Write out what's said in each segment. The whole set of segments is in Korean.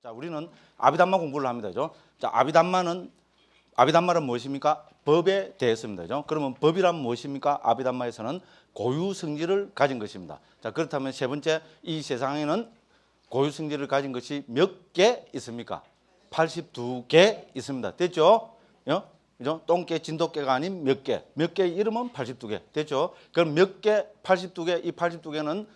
자, 우리는 아비담마 공부를 합니다. 그죠? 자, 아비담마는 무엇입니까? 법에 대해서입니다. 그죠? 그러면 법이란 무엇입니까? 아비담마에서는 고유 성질을 가진 것입니다. 자, 그렇다면 세 번째, 이 세상에는 고유 성질을 가진 것이 몇 개 있습니까? 82개 있습니다. 됐죠? 그죠? 똥개, 진돗개가 아닌 몇 개. 몇 개의 이름은 82개. 됐죠? 그럼 몇 개, 82개, 이 82개는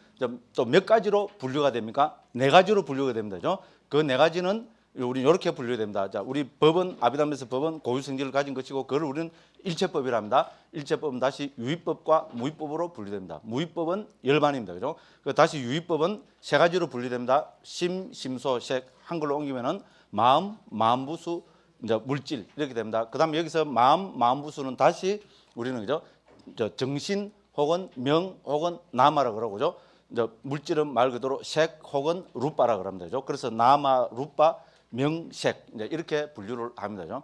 또 몇 가지로 분류가 됩니까? 네 가지로 분류가 됩니다. 그죠? 그 네 가지는 우리 이렇게 분류가 됩니다. 자, 우리 법은 아비담마에서 법은 고유 성질을 가진 것이고 그걸 우리는 일체법이라 합니다. 일체법은 다시 유의법과 무의법으로 분류됩니다. 무의법은 열반입니다. 그죠? 다시 유의법은 세 가지로 분류됩니다. 심, 심소, 색. 한글로 옮기면은 마음, 마음부수, 이제 물질 이렇게 됩니다. 그다음에 여기서 마음, 마음부수는 다시 우리는 그죠? 정신 혹은 명 혹은 나마라 그러고 그죠? 이제 물질은 말 그대로 색 혹은 루빠라 그럽니다. 그죠? 그래서 나마, 루빠, 명색 이제 이렇게 분류를 합니다.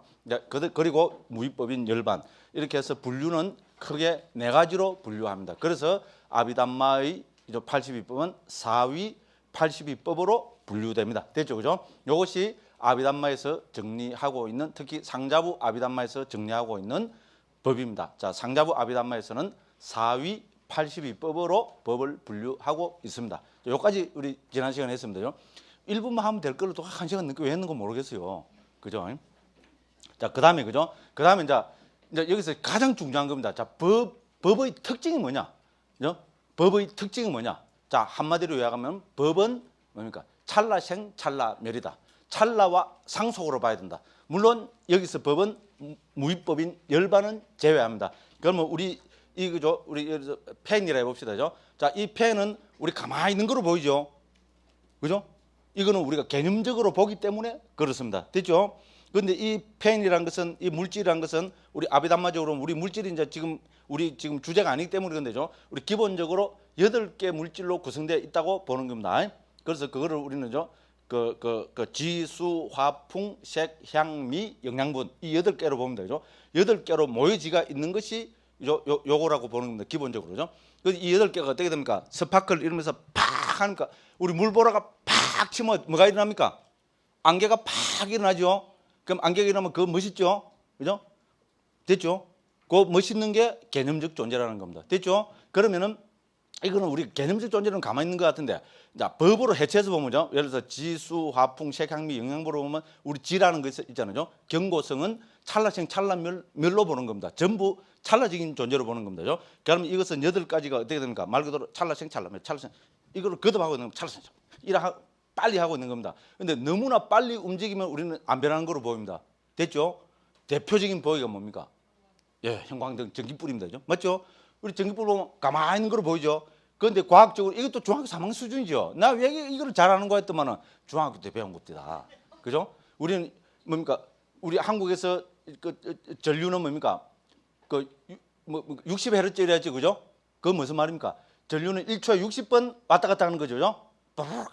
그죠? 그리고 무위법인 열반 이렇게 해서 분류는 크게 네 가지로 분류합니다. 그래서 아비담마의 82법은 사위 82법으로 분류됩니다. 됐죠? 그죠? 이것이 아비담마에서 정리하고 있는 특히 상자부 아비담마에서 정리하고 있는 법입니다. 자, 상자부 아비담마에서는 사위 82법으로 법을 분류하고 있습니다. 여기까지 우리 지난 시간에 했습니다. 1분만 하면 될 거를 또 1시간 넘게 왜 했는가 모르겠어요. 그죠? 자, 그 다음에, 그죠? 그 다음에 이제 여기서 가장 중요한 겁니다. 자, 법의 특징이 뭐냐? 그죠? 법의 특징이 뭐냐? 자, 한마디로 요약하면 법은 뭡니까? 찰나생, 찰나멸이다. 찰나와 상속으로 봐야 된다. 물론 여기서 법은 무위법인 열반은 제외합니다. 그러면 우리 그죠? 우리 펜이라 해봅시다. 그죠? 자, 이 펜은 우리 가만히 있는 거로 보이죠? 그죠? 이거는 우리가 개념적으로 보기 때문에 그렇습니다. 됐죠? 그런데 이 펜이란 것은, 이 물질이란 것은 우리 아비담마적으로 우리 물질이 이제 우리 지금 주제가 아니기 때문에 그런데죠. 우리 기본적으로 8개 물질로 구성되어 있다고 보는 겁니다. 그래서 그거를 우리는죠. 지수, 화풍, 색, 향, 미, 영양분 이 8개로 보면 되죠. 8개로 모여지가 있는 것이 요거라고 보는 겁니다. 기본적으로죠. 그래서 이 8개가 어떻게 됩니까? 스파클 이러면서 팍 하니까 우리 물보라가 팍 치면 뭐가 일어납니까? 안개가 팍 일어나죠. 그럼 안개가 일어나면 그거 멋있죠? 그죠? 됐죠? 그 멋있는 게 개념적 존재라는 겁니다. 됐죠? 그러면은 이거는 우리 개념적 존재는 가만히 있는 것 같은데, 자, 법으로 해체해서 보면요. 예를 들어서 지수, 화풍, 색, 향미, 영양부로 보면 우리 지라는 거 있잖아요. 경고성은 찰나생, 찰나멸로 보는 겁니다. 전부 찰나적인 존재로 보는 겁니다. 그러면 이것은 8가지가 어떻게 됩니까? 말 그대로 찰나생, 찰나멸, 찰나생. 이거를 거듭하고 있는 겁니다. 찰나생, 빨리 하고 있는 겁니다. 근데 너무나 빨리 움직이면 우리는 안 변하는 거로 보입니다. 됐죠? 대표적인 보기가 뭡니까? 예, 형광등 전기불입니다. 맞죠? 우리 전기불 보면 가만히 있는 거로 보이죠? 그런데 과학적으로 이것도 중학교 3학년 수준이죠. 나 왜 이거를 잘하는 거야 했더만은 중학교 때 배운 것이다. 그죠? 우리는 뭡니까? 우리 한국에서 전류는 뭡니까? 60Hz라지, 그죠? 그건 무슨 말입니까? 전류는 1초에 60번 왔다 갔다 하는 거죠.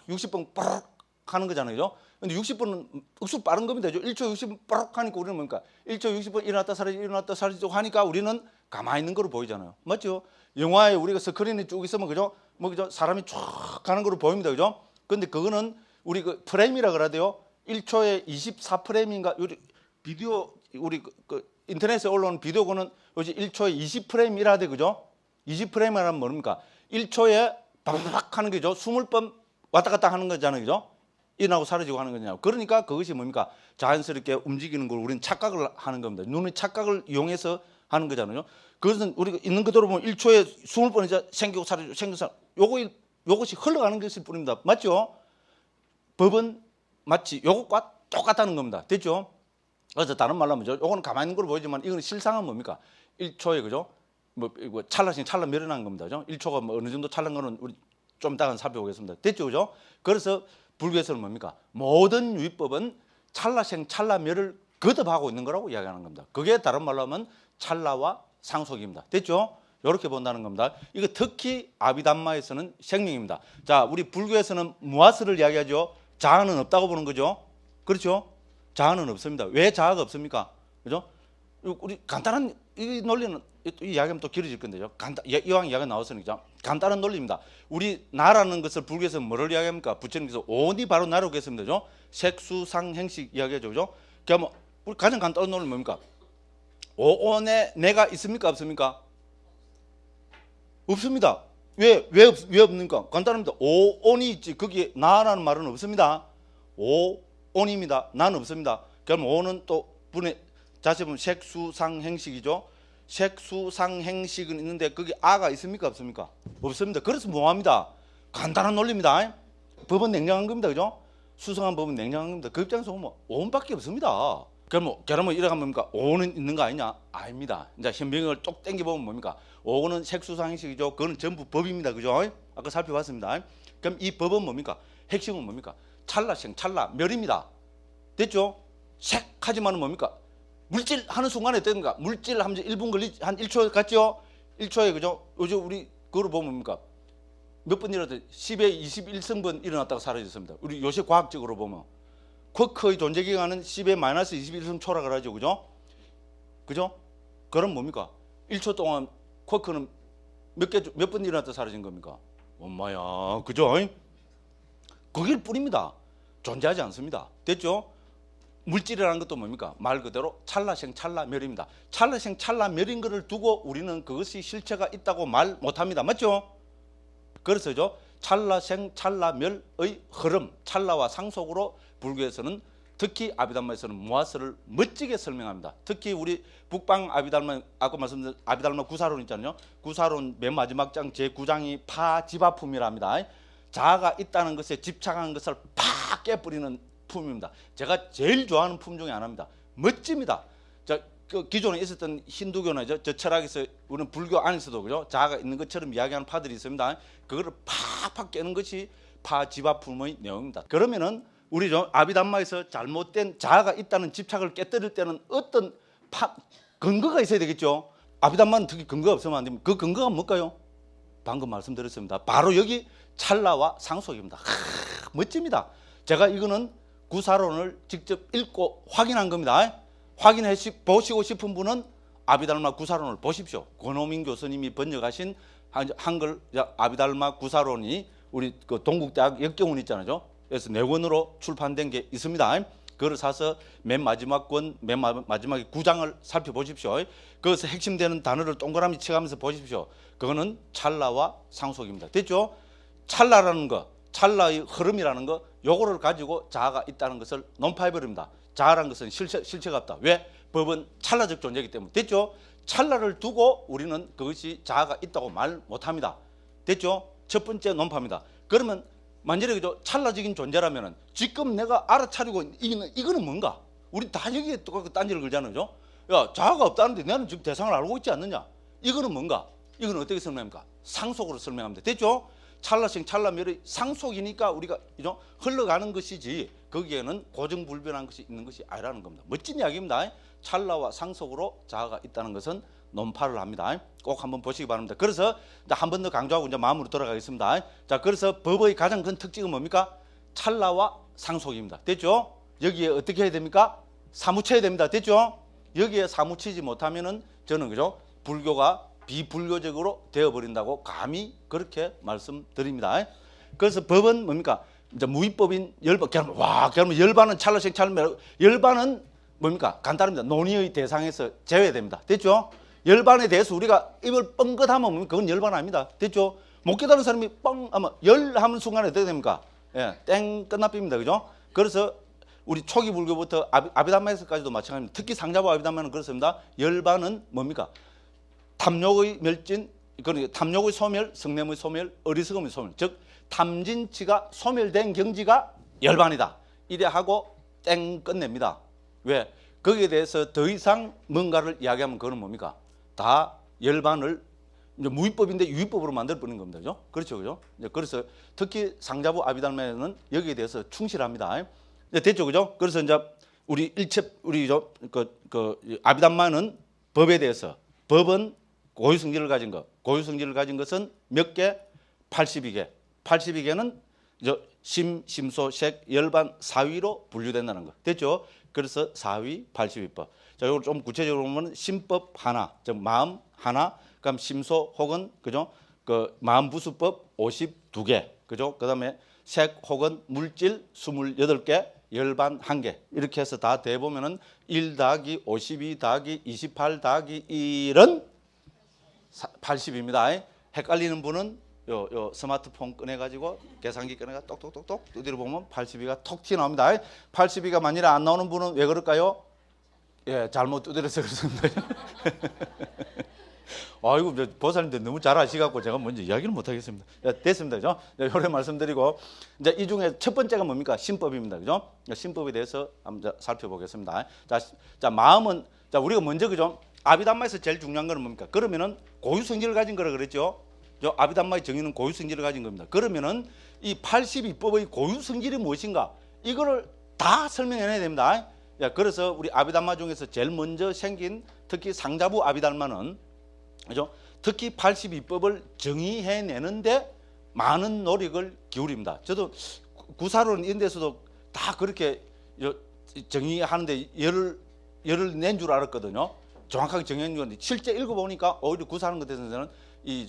60번 빠르륵 하는 거잖아요. 그죠? 근데 60번은 억수 빠른 겁니다. 1초 60번 빠르륵 하니까 우리는 뭡니까? 1초 60번 일어났다 사라지고 하니까 우리는 가만히 있는 거로 보이잖아요. 맞죠? 영화에 우리가 스크린이 쭉 있으면 그죠? 그죠? 사람이 쭉 가는 거로 보입니다. 그죠? 근데 그거는 우리 프레임이라 그래야 돼요. 1초에 24프레임인가? 비디오 우리 인터넷에 올라오는 비디오는 요즘 1초에 20프레임이라 돼. 그죠? 20프레임이라면 뭡니까? 1초에 바바박 하는 거죠. 20번 왔다 갔다 하는 거잖아요. 그죠? 일어나고 사라지고 하는 거잖아요. 그러니까 그것이 뭡니까? 자연스럽게 움직이는 걸 우리는 착각을 하는 겁니다. 눈의 착각을 이용해서 하는 거잖아요. 그것은 우리가 있는 그대로 보면 1초에 20번 이제 생기고 사라지고 생기고 사라지고 요것이 흘러가는 것일 뿐입니다. 맞죠? 법은 마치 요것과 똑같다는 겁니다. 됐죠? 그래서 다른 말로 하면 요거는 가만히 있는 걸로 보이지만 이거는 실상은 뭡니까? 1초에 그죠? 이거 찰나씩 찰나 밀어난 겁니다. 그죠? 1초가 어느 정도 찰난 거는 우리 좀 이따가 살펴보겠습니다. 됐죠? 그죠? 그래서 불교에서는 뭡니까? 모든 유의법은 찰나생 찰나멸을 거듭하고 있는 거라고 이야기하는 겁니다. 그게 다른 말로 하면 찰나와 상속입니다. 됐죠? 이렇게 본다는 겁니다. 이거 특히 아비담마에서는 생명입니다. 자, 우리 불교에서는 무아스를 이야기하죠. 자아는 없다고 보는 거죠. 그렇죠? 자아는 없습니다. 왜 자아가 없습니까? 그죠? 우리 간단한 이 논리는 이 이야기하면 또 길어질 건데요. 이왕 이야기가 나왔으니까 간단한 논리입니다. 우리 나라는 것을 불교에서 뭐를 이야기합니까? 부처님께서 오온이 바로 나라고 했습니다. 색수상행식 이야기하죠. 그죠? 그러면 우리 가장 간단한 논리는 뭡니까? 오온에 내가 있습니까? 없습니까? 없습니다. 왜 없습니까? 간단합니다. 오온이 있지. 거기에 나라는 말은 없습니다. 오온입니다. 나는 없습니다. 그럼 오는 또 분의 자세 보면 색수상행식이죠. 색수상행식은 있는데 거기 아가 있습니까? 없습니까? 없습니다. 그래서 뭐합니다? 간단한 논리입니다. 법은 냉정한 겁니다. 그죠? 수성한 법은 냉정한 겁니다. 그 입장에서 보면 오온밖에 없습니다. 그러면 이래가면 뭡니까? 오온은 있는 거 아니냐? 아닙니다. 이제 현명을 쭉 땡겨보면 뭡니까? 오온은 색수상행식이죠. 그거는 전부 법입니다. 그죠? 아까 살펴봤습니다. 그럼 이 법은 뭡니까? 핵심은 뭡니까? 찰나생, 찰나멸입니다. 됐죠? 색하지만은 뭡니까? 물질 하는 순간에 어떤가? 물질 하면서 1분 한 1초 같죠? 1초에 그죠? 요즘 우리 그거로 보면 뭡니까? 몇 번 일어났더니 10의 21승분 일어났다가 사라졌습니다. 우리 요새 과학적으로 보면 쿼크의 존재 기간은 10의 마이너스 21승초라 그러죠. 그죠? 그죠? 그럼 뭡니까? 1초 동안 쿼크는 몇 번 일어났다 사라진 겁니까? 엄마야. 그죠? 그길 뿐입니다. 존재하지 않습니다. 됐죠? 물질이라는 것도 뭡니까? 말 그대로 찰나생 찰나멸입니다. 찰나생 찰나멸인 것을 두고 우리는 그것이 실체가 있다고 말 못합니다. 맞죠? 그래서죠. 찰나생 찰나멸의 흐름, 찰나와 상속으로 불교에서는 특히 아비달마에서는 무아서를 멋지게 설명합니다. 특히 우리 북방 아비달마, 아까 말씀드린 아비달마 구사론 있잖아요. 구사론 맨 마지막 장 제9장이 파지바품이랍니다. 자아가 있다는 것에 집착한 것을 팍 깨버리는 품입니다. 제가 제일 좋아하는 품 중에 하나입니다. 멋집니다. 자, 그 기존에 있었던 힌두교나 저 철학에서 우리는 불교 안에서도 그죠? 자아가 있는 것처럼 이야기하는 파들이 있습니다. 그거를 팍팍 깨는 것이 파지바품의 내용입니다. 그러면은 우리 아비담마에서 잘못된 자아가 있다는 집착을 깨뜨릴 때는 어떤 근거가 있어야 되겠죠. 아비담마는 특히 근거가 없으면 안 됩니다. 그 근거가 뭘까요? 방금 말씀드렸습니다. 바로 여기 찰나와 상속입니다. 멋집니다. 제가 이거는 구사론을 직접 읽고 확인한 겁니다. 확인해 보시고 싶은 분은 아비달마 구사론을 보십시오. 권호민 교수님이 번역하신 한글 아비달마 구사론이 우리 그 동국대학 역경원 있잖아요. 그래서 4권으로 출판된 게 있습니다. 그걸 사서 맨 마지막 권, 맨 마지막에 9장을 살펴보십시오. 거기서 핵심되는 단어를 동그라미 쳐가면서 보십시오. 그거는 찰나와 상속입니다. 됐죠? 찰나라는 거, 찰나의 흐름이라는 거, 요거를 가지고 자아가 있다는 것을 논파해버립니다. 자아라는 것은 실체가 없다. 왜? 법은 찰나적 존재이기 때문에. 됐죠? 찰나를 두고 우리는 그것이 자아가 있다고 말 못합니다. 됐죠? 첫 번째 논파입니다. 그러면 만약에 그죠? 찰나적인 존재라면은 지금 내가 알아차리고 이거는 뭔가? 우리 다 여기에 똑같이 딴지를 걸잖아요. 야, 자아가 없다는데 나는 지금 대상을 알고 있지 않느냐? 이거는 뭔가? 이건 어떻게 설명합니까? 상속으로 설명합니다. 됐죠? 찰나생 찰나멸의 상속이니까 우리가 그죠? 흘러가는 것이지 거기에는 고정불변한 것이 있는 것이 아니라는 겁니다. 멋진 이야기입니다. 찰나와 상속으로 자아가 있다는 것은 논파를 합니다. 꼭 한번 보시기 바랍니다. 그래서 한 번 더 강조하고 이제 마음으로 돌아가겠습니다. 자, 그래서 법의 가장 큰 특징은 뭡니까? 찰나와 상속입니다. 됐죠? 여기에 어떻게 해야 됩니까? 사무쳐야 됩니다. 됐죠? 여기에 사무치지 못하면은 저는 그죠? 불교가 비불교적으로 되어버린다고 감히 그렇게 말씀드립니다. 그래서 법은 뭡니까? 이제 무위법인 열반. 그러면 열반은 찰나생 찰나멸. 열반은 뭡니까? 간단합니다. 논의의 대상에서 제외됩니다. 됐죠? 열반에 대해서 우리가 입을 뻥긋하면 그건 열반 아닙니다. 됐죠? 못 깨달은 사람이 아마 열 하는 순간에 어떻게 됩니까? 예, 땡 끝납입니다. 그죠? 그래서 우리 초기 불교부터 아비담마에서까지도 마찬가지입니다. 특히 상자부 아비담마는 그렇습니다. 열반은 뭡니까? 탐욕의 멸진, 그러니까 탐욕의 소멸, 성냄의 소멸, 어리석음의 소멸. 즉 탐진치가 소멸된 경지가 열반이다. 이래 하고 땡 끝냅니다. 왜? 거기에 대해서 더 이상 뭔가를 이야기하면 그거는 뭡니까? 다 열반을 이제 무위법인데 유위법으로 만들 뻔한 겁니다. 그죠? 그렇죠, 그죠? 그래서 특히 상자부 아비달마에는 여기에 대해서 충실합니다. 됐죠, 그죠? 그래서 이제 우리 아비달마는 법에 대해서 법은 고유성질을 가진 것, 고유성질을 가진 것은 몇 개? 82개. 82개는 심, 심소, 색, 열반, 사위로 분류된다는 거. 됐죠? 그래서 사위 82법. 자, 이걸 좀 구체적으로 보면 심법 하나, 즉 마음 하나, 그럼 심소 혹은 그죠? 그 마음부수법 52개. 그죠? 그다음에 색 혹은 물질 28개, 열반 1개. 이렇게 해서 다 대 보면은 1 더하기 52 더하기 28 더하기 1은 80입니다. 헷갈리는 분은 요 스마트폰 꺼내가지고 계산기 꺼내가 똑똑똑똑 두드려 보면 82가 톡 튀어나옵니다. 82가 만일에 안 나오는 분은 왜 그럴까요? 예, 잘못 두드려서 그렇습니다. 아이고, 보살님들 너무 잘 아시갖고 제가 먼저 이야기를 못 하겠습니다. 예, 됐습니다. 그죠? 요래 말씀드리고, 이제 이 중에 첫 번째가 뭡니까? 심법입니다. 그죠? 심법에 대해서 한번 살펴보겠습니다. 자, 마음은, 자, 우리가 먼저, 그죠? 아비담마에서 제일 중요한 거는 뭡니까? 그러면은 고유성질을 가진 거라 그랬죠? 아비담마의 정의는 고유성질을 가진 겁니다. 그러면은 이 82법의 고유성질이 무엇인가? 이거를 다 설명해내야 됩니다. 야, 그래서 우리 아비담마 중에서 제일 먼저 생긴 특히 상자부 아비담마는 그죠? 특히 82법을 정의해내는데 많은 노력을 기울입니다. 저도 구사로는 이런 데서도 다 그렇게 정의하는데 열을 낸 줄 알았거든요. 정확하게 정의한 줄 알았는데 실제 읽어보니까 오히려 구사하는 것에 대해서는 이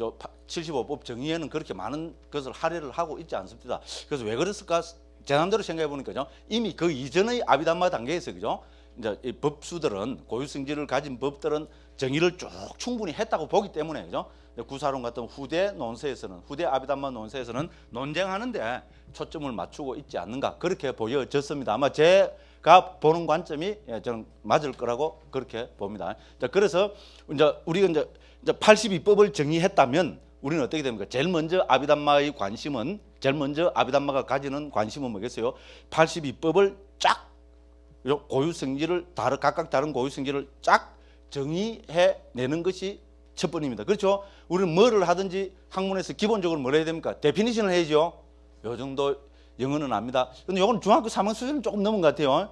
75법 정의에는 그렇게 많은 것을 할애를 하고 있지 않습니다. 그래서 왜 그랬을까? 제 나름대로 생각해 보니까요. 이미 그 이전의 아비담마 단계에서 그죠? 이제 이 법수들은 고유성질을 가진 법들은 정의를 쭉 충분히 했다고 보기 때문에 그죠? 구사론 같은 후대 논세에서는 후대 아비담마 논세에서는 논쟁하는데 초점을 맞추고 있지 않는가 그렇게 보여졌습니다. 아마 제가 보는 관점이 저는 맞을 거라고 그렇게 봅니다. 자, 그래서 이제 우리가 이제 82법을 정의했다면 우리는 어떻게 됩니까? 제일 먼저 아비담마의 관심은 제일 먼저 아비담마가 가지는 관심은 뭐겠어요? 82법을 쫙 고유성질을 각각 다른 고유성질을 쫙 정의해내는 것이 첫 번입니다. 그렇죠? 우리는 뭐를 하든지 학문에서 기본적으로 뭘 해야 됩니까? 데피니션을 해야죠. 요 정도 영어는 압니다. 근데 요건 중학교 3학년 수준은 조금 넘은 것 같아요.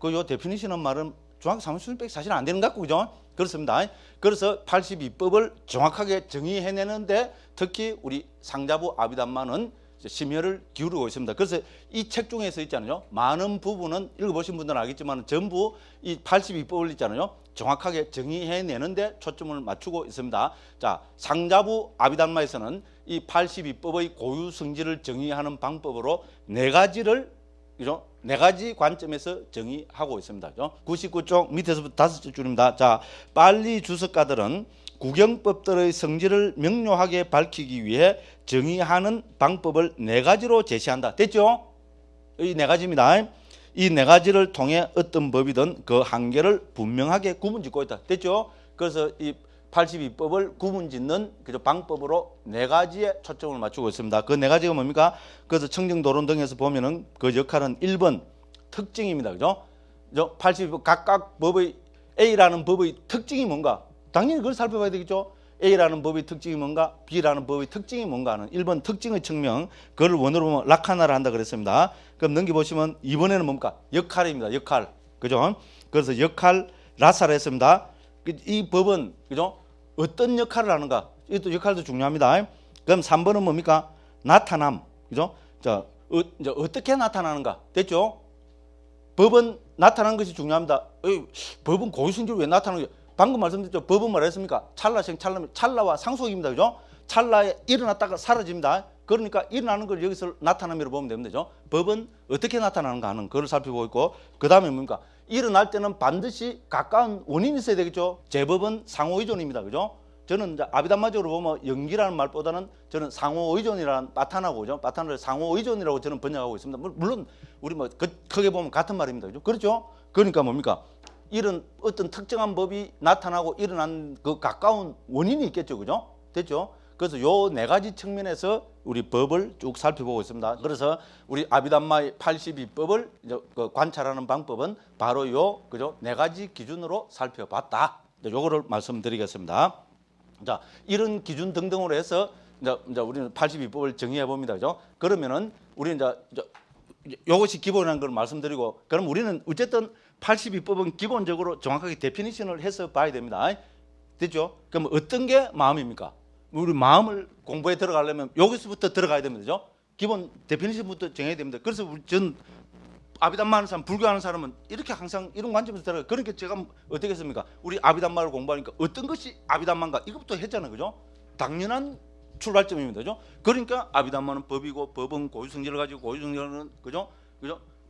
요 데피니션은 말은 중학교 3학년 수준밖에 사실 안 되는 것 같고 그죠? 그렇습니다. 그래서 82법을 정확하게 정의해내는데 특히 우리 상자부 아비담마는 심혈을 기울이고 있습니다. 그래서 이 책 중에서 있잖아요. 많은 부분은 읽어보신 분들은 알겠지만 전부 이 82법을 있잖아요. 정확하게 정의해내는데 초점을 맞추고 있습니다. 자, 상자부 아비담마에서는 이 82법의 고유 성질을 정의하는 방법으로 네 가지를 그죠? 네 가지 관점에서 정의하고 있습니다. 99쪽 밑에서부터 5줄입니다. 자, 빨리 주석가들은 구경법들의 성질을 명료하게 밝히기 위해 정의하는 방법을 네 가지로 제시한다. 됐죠? 이 네 가지입니다. 이 네 가지를 통해 어떤 법이든 그 한계를 분명하게 구분짓고 있다. 됐죠? 그래서 이 82법을 구분짓는 방법으로 네 가지에 초점을 맞추고 있습니다. 그 네 가지가 뭡니까? 그래서 청정도론 등에서 보면은 그 역할은 1번 특징입니다. 그죠? 82법 각각 법의 A라는 법의 특징이 뭔가? 당연히 그걸 살펴봐야 되겠죠. A라는 법의 특징이 뭔가, B라는 법의 특징이 뭔가 하는 1번 특징의 측명, 그걸 원어로 보면 라카나를 한다 그랬습니다. 그럼 넘겨보시면 이번에는 뭡니까? 역할입니다. 역할. 그죠? 그래서 역할 라사를 했습니다. 이 법은 그죠? 어떤 역할을 하는가? 이것도 역할도 중요합니다. 그럼 3번은 뭡니까? 나타남. 그죠? 자, 이제 어떻게 나타나는가? 됐죠? 법은 나타나는 것이 중요합니다. 법은 고유성질로 왜 나타나는 거예요? 방금 말씀드렸죠. 법은 말했습니까? 찰나생 찰나와 상속입니다. 그죠? 찰나에 일어났다가 사라집니다. 그러니까 일어나는 걸 여기서 나타남이라고 보면 됩니다. 그죠? 법은 어떻게 나타나는가 하는 그걸 살펴보고 있고 그 다음에 뭡니까? 일어날 때는 반드시 가까운 원인이 있어야 되겠죠. 제법은 상호의존입니다. 그죠? 저는 이제 아비담마적으로 보면 연기라는 말보다는 저는 상호의존이라는 바탄하고 그죠? 바탄을 상호의존이라고 저는 번역하고 있습니다. 물론 우리 뭐 크게 보면 같은 말입니다. 그죠? 그렇죠? 그러니까 뭡니까? 이런 어떤 특정한 법이 나타나고 일어난 그 가까운 원인이 있겠죠. 그죠? 됐죠? 그래서 요 네 가지 측면에서 우리 법을 쭉 살펴보고 있습니다. 그래서 우리 아비담마의 82법을 관찰하는 방법은 바로 요 그죠? 네 가지 기준으로 살펴봤다. 요거를 말씀드리겠습니다. 자, 이런 기준 등등으로 해서 이제 우리는 82법을 정의해 봅니다. 그죠? 그러면은 우리 이제 요것이 기본이라는 걸 말씀드리고 그럼 우리는 어쨌든 82법은 기본적으로 정확하게 데피니션을 해서 봐야 됩니다. 됐죠? 그럼 어떤 게 마음입니까? 우리 마음을 공부에 들어가려면 여기서부터 들어가야 됩니다. 그죠? 기본 데피니션부터 정해야 됩니다. 그래서 전 아비담마하는 사람, 불교하는 사람은 이렇게 항상 이런 관점에서 들어요. 그러니까 제가 어떻게 했습니까? 우리 아비담마를 공부하니까 어떤 것이 아비담마인가 이것부터 했잖아요, 그죠? 당연한 출발점입니다, 그죠? 그러니까 아비담마는 법이고 법은 고유성질을 가지고 고유성질은 그죠?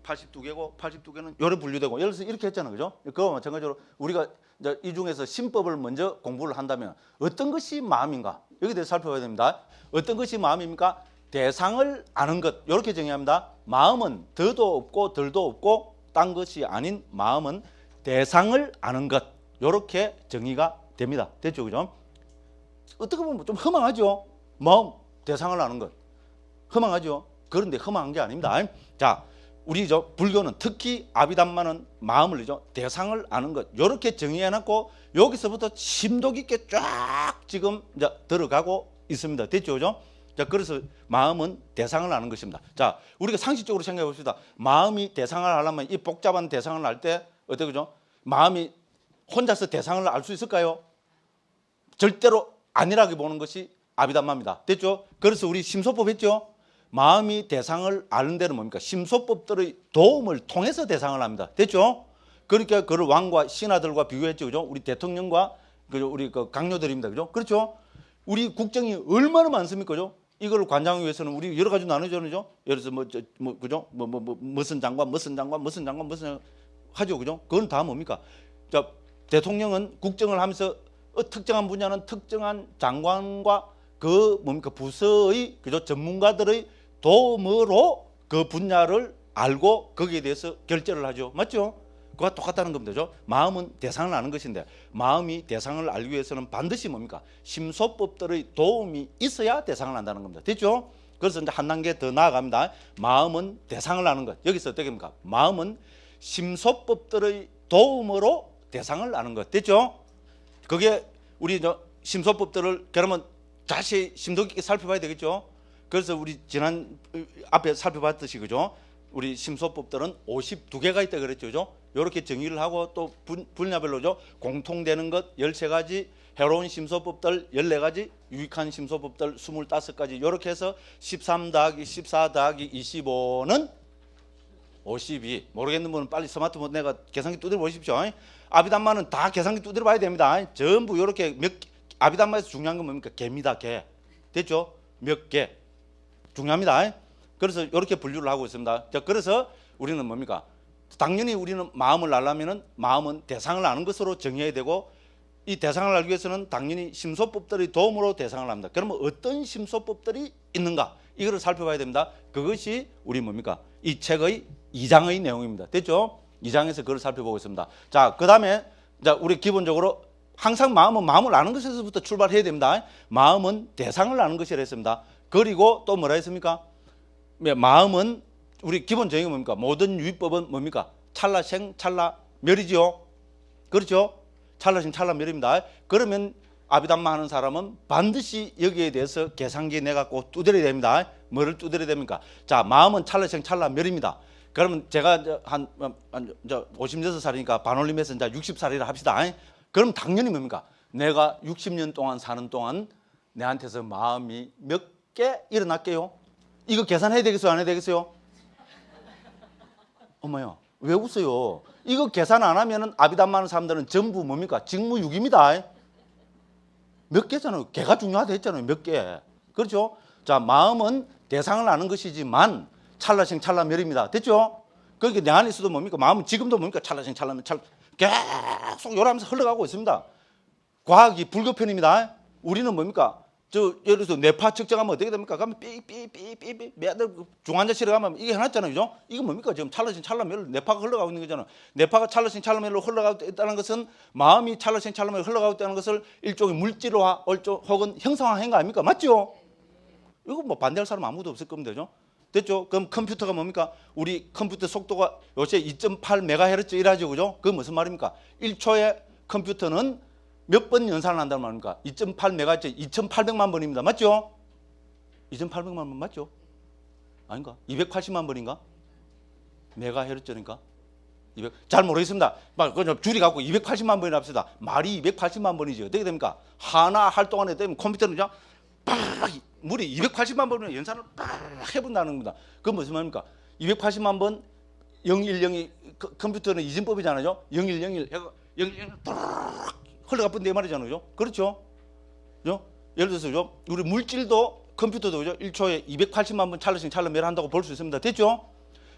82개고 82개는 요래 분류되고 예를 들어서 이렇게 했잖아요, 그죠? 그거와 마찬가지로 우리가 이제 이 중에서 신법을 먼저 공부를 한다면 어떤 것이 마음인가 여기에 대해서 살펴봐야 됩니다. 어떤 것이 마음입니까? 대상을 아는 것 이렇게 정의합니다. 마음은 더도 없고 덜도 없고 딴 것이 아닌 마음은 대상을 아는 것 이렇게 정의가 됩니다. 됐죠, 그죠? 어떻게 보면 좀 허망하죠. 마음 대상을 아는 것 허망하죠. 그런데 허망한 게 아닙니다. 자, 우리 불교는 특히 아비담마는 마음을 대상을 아는 것 이렇게 정의해놨고 여기서부터 심도 깊게 쫙 지금 이제 들어가고 있습니다. 됐죠, 그죠? 자, 그래서 마음은 대상을 아는 것입니다. 자, 우리가 상식적으로 생각해 봅시다. 마음이 대상을 알려면 이 복잡한 대상을 알 때 어떻게 그죠? 마음이 혼자서 대상을 알 수 있을까요? 절대로 아니라고 보는 것이 아비담마입니다. 됐죠? 그래서 우리 심소법 했죠? 마음이 대상을 아는 데는 뭡니까? 심소법들의 도움을 통해서 대상을 합니다. 됐죠? 그러니까 그걸 왕과 신하들과 비교했죠, 그죠? 우리 대통령과 우리 그 강요들입니다, 그죠? 그렇죠? 우리 국정이 얼마나 많습니까, 그죠? 이걸 관장하기 위해서는 우리 여러 가지 나누죠, 그죠? 예를 들어서 그죠? 무슨 장관, 무슨 장관, 무슨 장관, 무슨 하죠, 그죠? 그건 다 뭡니까? 자, 대통령은 국정을 하면서 특정한 분야는 특정한 장관과 그 뭡니까 부서의 그죠 전문가들의 도움으로 그 분야를 알고 거기에 대해서 결재를 하죠. 맞죠? 그와 똑같다는 겁니다. 그죠? 마음은 대상을 아는 것인데 마음이 대상을 알기 위해서는 반드시 뭡니까? 심소법들의 도움이 있어야 대상을 안다는 겁니다. 됐죠? 그래서 이제 한 단계 더 나아갑니다. 마음은 대상을 아는 것. 여기서 어떻게 합니까? 마음은 심소법들의 도움으로 대상을 아는 것. 됐죠? 그게 우리 심소법들을 그러면 다시 심도 깊게 살펴봐야 되겠죠. 그래서 우리 지난 앞에 살펴봤듯이 그죠. 우리 심소법들은 52개가 있다 그랬죠. 그죠? 이렇게 정의를 하고 또 분야별로죠. 공통되는 것 13가지, 해로운 심소법들 14가지, 유익한 심소법들 25가지 이렇게 해서 13 더하기 14 더하기 25는 52. 모르겠는 분은 빨리 스마트폰 내가 계산기 두드려 보십시오. 아비담마는 다 계산기 두드려 봐야 됩니다. 전부 이렇게 아비담마에서 중요한 건 뭡니까? 개입니다. 개. 됐죠? 몇 개. 중요합니다. 그래서 이렇게 분류를 하고 있습니다. 자, 그래서 우리는 뭡니까? 당연히 우리는 마음을 알려면은 마음은 대상을 아는 것으로 정의해야 되고 이 대상을 알기 위해서는 당연히 심소법들의 도움으로 대상을 합니다. 그러면 어떤 심소법들이 있는가? 이거를 살펴봐야 됩니다. 그것이 우리 뭡니까? 이 책의 2장의 내용입니다. 됐죠? 2장에서 그걸 살펴보고 있습니다. 자, 그 다음에 우리 기본적으로 항상 마음은 마음을 아는 것에서부터 출발해야 됩니다. 마음은 대상을 아는 것이라 했습니다. 그리고 또 뭐라 했습니까? 마음은 우리 기본 정의가 뭡니까? 모든 유의법은 뭡니까? 찰나생, 찰나멸이지요. 그렇죠? 찰나생, 찰나멸입니다. 그러면 아비담마 하는 사람은 반드시 여기에 대해서 계산기 내갖고 두드려야 됩니다. 뭐를 두드려야 됩니까? 자, 마음은 찰나생, 찰나멸입니다. 그러면 제가 한 56살이니까 반올림해서 이제 60살이라 합시다. 그럼 당연히 뭡니까? 내가 60년 동안 사는 동안 내한테서 마음이 몇 개 일어났게요? 이거 계산해야 되겠어요? 안 해야 되겠어요? 어머요, 왜 웃어요? 이거 계산 안 하면은 아비담마 하는 사람들은 전부 뭡니까? 직무유기입니다. 몇 개잖아요. 개가 중요하다 했잖아요. 몇 개. 그렇죠? 자, 마음은 대상을 아는 것이지만 찰나생 찰나멸입니다. 됐죠? 그러니까 내 안에 있어도 뭡니까? 마음은 지금도 뭡니까? 찰나생 찰나멸 계속 요러면서 흘러가고 있습니다. 과학이 불교편입니다. 우리는 뭡니까? 예를 들어서 뇌파 측정하면 어떻게 됩니까? 가면 삐삐삐삐삐 매달 중환자실에 가면 이게 해놨잖아요, 그죠? 이거 뭡니까? 지금 찰나생 찰나멸로 뇌파가 흘러가고 있는 거잖아요. 뇌파가 찰나생 찰나멸로 흘러가고 있다는 것은 마음이 찰나생 찰나멸로 흘러가고 있다는 것을 일종의 물질화 혹은 형상화한 거 아닙니까? 맞죠? 이거 뭐 반대할 사람 아무도 없을 겁니다, 그죠? 됐죠? 그럼 컴퓨터가 뭡니까? 우리 컴퓨터 속도가 요새 2.8MHz 이라죠, 그죠? 그게 무슨 말입니까? 1초에 컴퓨터는 몇 번 연산을 한다는 말입니까? 2.8MHz 2,800만 번입니다. 맞죠? 2,800만 번 맞죠? 아닌가? 280만 번인가? 메가헤르츠니까? 잘 모르겠습니다. 막 줄이 갖고 280만 번이라 합시다. 말이 280만 번이죠. 어떻게 됩니까? 하나 할 동안에 되면 컴퓨터는 그냥 빡 물이 280만 번을 연산을 빡 해본다는 겁니다. 그건 무슨 말입니까? 280만 번 010이 컴퓨터는 이진법이잖아요. 0101 해가 011 빡 흘러가 본데 말이잖아요. 그렇죠? 그죠? 예를 들어서 우리 물질도 컴퓨터도 그죠? 1초에 280만 번 찰나씩 찰나매를 한다고 볼 수 있습니다. 됐죠?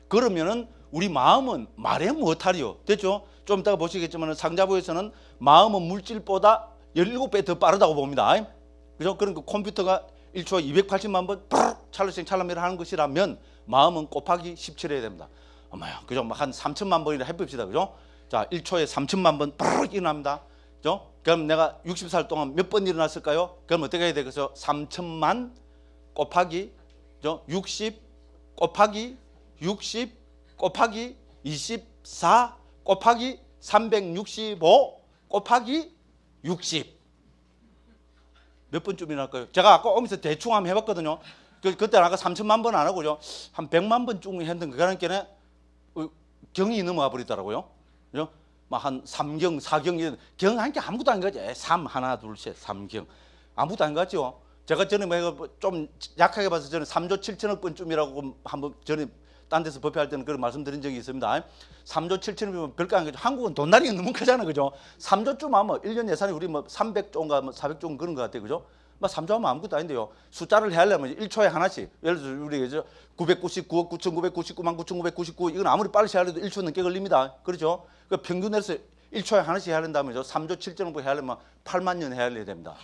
그러면은 우리 마음은 말해 못하리요. 됐죠? 좀 이따가 보시겠지만 상자부에서는 마음은 물질보다 17배 더 빠르다고 봅니다. 그죠? 그러니까 컴퓨터가 1초에 280만 번 찰나씩 찰나매를 하는 것이라면 마음은 곱하기 17해야 됩니다. 엄마야, 그죠? 한 3천만 번이나 해봅시다. 그죠? 자, 1초에 3천만 번 일어납니다. 그죠? 그럼 내가 60살 동안 몇 번 일어났을까요? 그럼 어떻게 해야 되겠어요? 3천만 곱하기 60 곱하기 60 곱하기 24 곱하기 365 곱하기 60 몇 번쯤 일어날까요? 제가 아까 오면서 대충 한번 해봤거든요. 그때는 아까 3천만 번 안 하고요. 한 100만 번쯤 했던 거. 그러니까 경이 넘어가 버리더라고요. 그죠? 막 한 3경, 4경, 경 한 게 아무것도 안 가지. 3, 하나, 둘, 셋, 3경. 아무것도 안 갔죠. 제가 전에 좀 약하게 봐서 저는 3조 7천억 번쯤이라고 한번 전에 딴 데서 법회할 때는 그런 말씀드린 적이 있습니다. 3조 7천억이면 별거 아니죠. 한국은 돈다리가 너무 크잖아요. 그죠? 3조쯤 하면 1년 예산이 우리 뭐 300조인가 뭐 400조 그런 것 같아요. 그죠? 뭐 3조 하면 아무것도 아닌데요. 숫자를 하려면 1초에 하나씩. 예를 들어서 우리 999억 9,999만 9,999 이건 아무리 빨리 해야 해도 1초 넘게 걸립니다. 그렇죠? 그 평균에서 1초에 하나씩 해야 한다면 3조 7천억 해야 하려면 8만 년 해야 됩니다.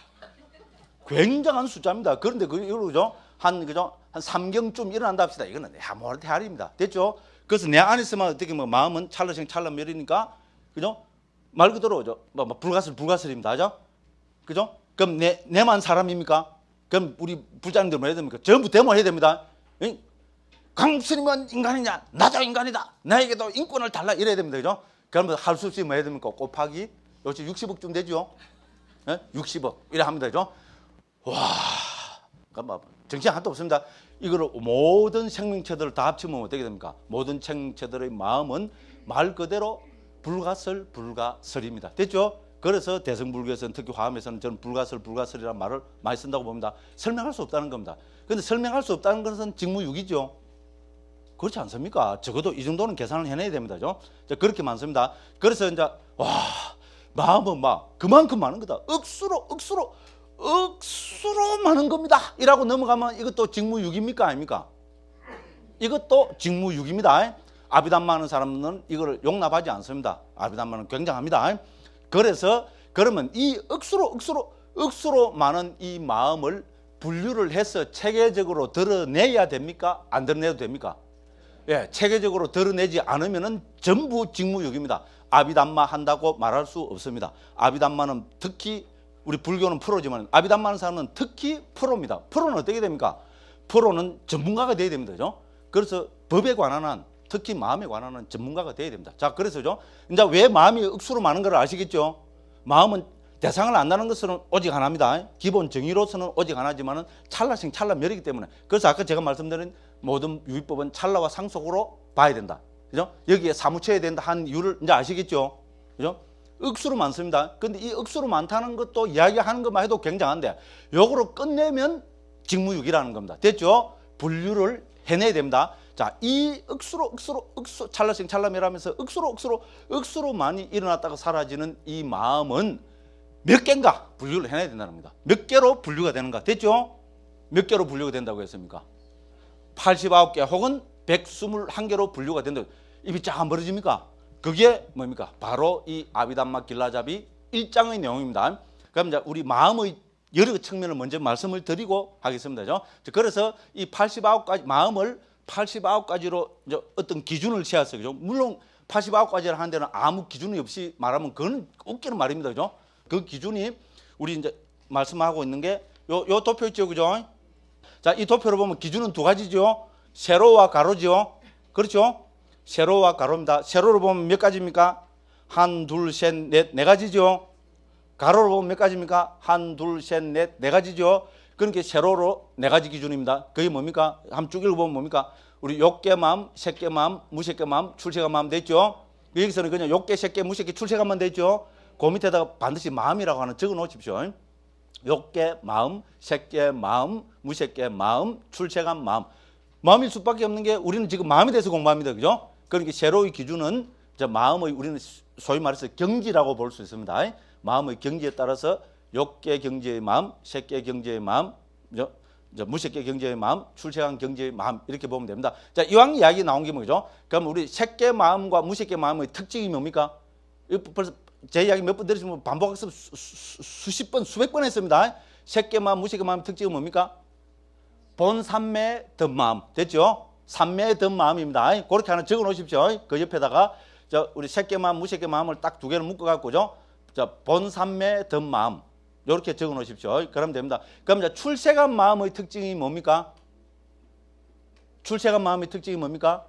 굉장한 숫자입니다. 그런데 그죠? 한 3경쯤 일어난다 합시다. 이거는 아무런 대알입니다. 됐죠? 그래서 내 안에서만 어떻게 뭐 마음은 찰나씩 찰나멸이니까 그죠? 말 그대로 불가슬입니다. 그죠? 그럼 내만 사람입니까? 그럼 우리 부자님들 뭐 해야 됩니까? 전부 데모해야 됩니다. 응? 강스님은 인간이냐? 나도 인간이다. 나에게도 인권을 달라 이래야 됩니다. 그죠? 그러면 할 수 없이 뭐 해야 됩니까? 곱하기 요즘 60억쯤 되죠? 예? 60억 이래 합니다. 그죠? 와, 그러니까 정신 하나도 없습니다. 이거를 모든 생명체들을 다 합치면 어떻게 됩니까? 모든 생명체들의 마음은 말 그대로 불가설입니다. 됐죠? 그래서 대승불교에서는 특히 화엄에서는 저는 불가설이라는 말을 많이 쓴다고 봅니다. 설명할 수 없다는 겁니다. 그런데 설명할 수 없다는 것은 직무유기죠. 그렇지 않습니까? 적어도 이 정도는 계산을 해내야 됩니다. 그렇게 많습니다. 그래서 이제 마음은 막 그만큼 많은 거다. 억수로 많은 겁니다. 이라고 넘어가면 이것도 직무유기입니까? 아닙니까? 이것도 직무유기입니다. 아비담마 하는 사람은 이걸 용납하지 않습니다. 아비담마는 굉장합니다. 그래서 그러면 이 억수로 많은 이 마음을 분류를 해서 체계적으로 드러내야 됩니까? 안 드러내도 됩니까? 예, 체계적으로 드러내지 않으면은 전부 직무유기입니다. 아비담마 한다고 말할 수 없습니다. 아비담마는 특히 우리 불교는 프로지만 아비담마 하는 사람은 특히 프로입니다. 프로는 어떻게 됩니까? 프로는 전문가가 돼야 됩니다. 그죠? 그래서 법에 관한 특히 마음에 관한 전문가가 돼야 됩니다. 자, 그래서죠. 이제 왜 마음이 억수로 많은 걸 아시겠죠? 마음은 대상을 안다는 것은 오직 하나입니다. 기본 정의로서는 오직 하나지만은 찰나씩 찰나멸이기 때문에. 그래서 아까 제가 말씀드린 모든 유의법은 찰나와 상속으로 봐야 된다. 그죠? 여기에 사무쳐야 된다 한 이유를 이제 아시겠죠? 그죠? 억수로 많습니다. 근데 이 억수로 많다는 것도 이야기하는 것만 해도 굉장한데 요거로 끝내면 직무유기라는 겁니다. 됐죠? 분류를 해내야 됩니다. 자, 이 억수로 찰나씩 찰나멸하면서 억수로 많이 일어났다가 사라지는 이 마음은 몇 개인가 분류를 해내야 된다는 겁니다. 몇 개로 분류가 되는가? 됐죠? 몇 개로 분류가 된다고 했습니까? 89개 혹은 121개로 분류가 된다. 입이 쫙 벌어집니까? 그게 뭡니까? 바로 이 아비담마 길라잡이 1장의 내용입니다. 그럼 이제 우리 마음의 여러 측면을 먼저 말씀을 드리고 하겠습니다. 그래서 이 89가지 마음을 89가지로 이제 어떤 기준을 세웠어요. 그죠? 물론 89가지를 하는 데는 아무 기준이 없이 말하면 그건 웃기는 말입니다. 그죠? 그 기준이 우리 이제 말씀하고 있는 게 요 도표 있죠. 그죠? 자, 이 도표로 보면 기준은 두 가지죠. 세로와 가로죠. 그렇죠? 세로와 가로입니다. 세로로 보면 몇 가지입니까? 한, 둘, 셋, 넷, 네 가지죠. 가로로 보면 몇 가지입니까? 한, 둘, 셋, 넷, 네 가지죠. 그러니까 세로로 네 가지 기준입니다. 그게 뭡니까? 한번 쭉 읽어보면 뭡니까? 우리 욕계 마음, 색계 마음, 무색계 마음, 출세가 마음 됐죠. 여기서는 그냥 욕계, 색계, 무색계, 출세가만 됐죠. 그 밑에다가 반드시 마음이라고 하는 적어 놓으십시오. 욕계 마음, 색계 마음, 무색계 마음, 출세간 마음. 마음일 수밖에 없는 게 우리는 지금 마음에 대해서 공부합니다. 그죠? 그러니까 세로의 기준은 마음의 우리는 소위 말해서 경지라고 볼 수 있습니다. 마음의 경지에 따라서 욕계 경지의 마음, 색계 경지의 마음, 무색계 경지의 마음, 출세간 경지의 마음 이렇게 보면 됩니다. 자, 이왕 이야기 나온 게 뭐죠? 그럼 우리 색계 마음과 무색계 마음의 특징이 뭡니까? 벌써 제 이야기 몇 번 들으시면 반복해서 수십 번, 수백 번 했습니다. 색계 마음, 무색계 마음의 특징은 뭡니까? 본삼매 덤마음 됐죠? 삼매의 덤마음입니다. 그렇게 하나 적어 놓으십시오. 그 옆에다가 우리 색계 마음, 무색계 마음을 딱 두 개를 묶어 갖고죠. 본삼매 덤마음 이렇게 적어 놓으십시오. 그러면 됩니다. 그럼 출세간 마음의 특징이 뭡니까? 출세간 마음의 특징이 뭡니까?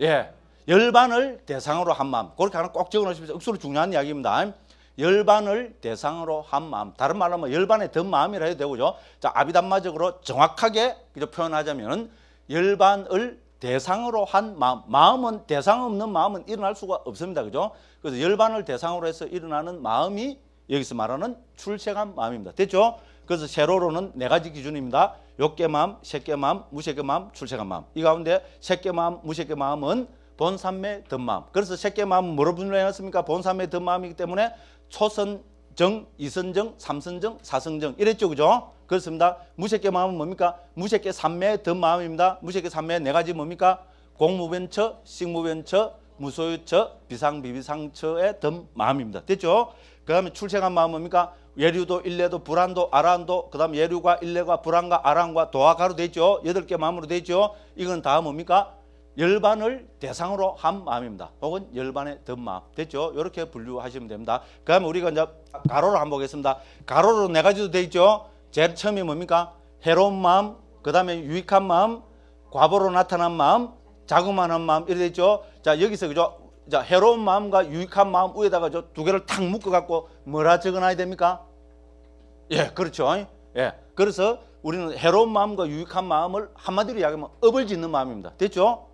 예, 열반을 대상으로 한 마음. 그렇게 하나 꼭 적어 놓으십시오. 억수로 중요한 이야기입니다. 열반을 대상으로 한 마음. 다른 말로 하면 열반의 든 마음이라 해도 되고죠. 자, 아비담마적으로 정확하게 표현하자면 열반을 대상으로 한 마음. 마음은 대상 없는 마음은 일어날 수가 없습니다. 그죠? 그래서 열반을 대상으로 해서 일어나는 마음이 여기서 말하는 출세간 마음입니다. 됐죠? 그래서 세로로는 네 가지 기준입니다. 욕계 마음, 색계 마음, 무색계 마음, 출세간 마음. 이 가운데 색계 마음, 무색계 마음은 본삼매 덤마음. 그래서 색계 마음은 뭐로 분류해놨습니까? 본삼매 덤마음이기 때문에 초선정, 이선정, 삼선정, 사선정 이랬죠. 그죠? 그렇습니다. 무색계 마음은 뭡니까? 무색계 삼매 덤마음입니다. 무색계 삼매 네 가지 뭡니까? 공무변처, 식무변처, 무소유처, 비상비비상처의 덤마음입니다. 됐죠? 그 다음에 출세간 마음은 뭡니까? 예류도, 일례도, 불안도, 아란도, 그 다음 예류가, 일례가, 불안과, 아란과 도와 가로 되죠. 8개 마음으로 되죠. 이건 다 뭡니까? 열반을 대상으로 한 마음입니다. 혹은 열반의 덤마음. 됐죠? 이렇게 분류하시면 됩니다. 그 다음에 우리가 이제 가로로 한번 보겠습니다. 가로로 네 가지도 돼 있죠. 제일 처음이 뭡니까? 해로운 마음, 그 다음에 유익한 마음, 과보로 나타난 마음, 자그마한 마음 이렇게 돼 있죠. 자, 여기서 그죠? 자, 해로운 마음과 유익한 마음 위에다가 두 개를 탁 묶어갖고 뭐라 적어놔야 됩니까? 예, 그렇죠. 예, 그래서 우리는 해로운 마음과 유익한 마음을 한마디로 이야기하면 업을 짓는 마음입니다. 됐죠?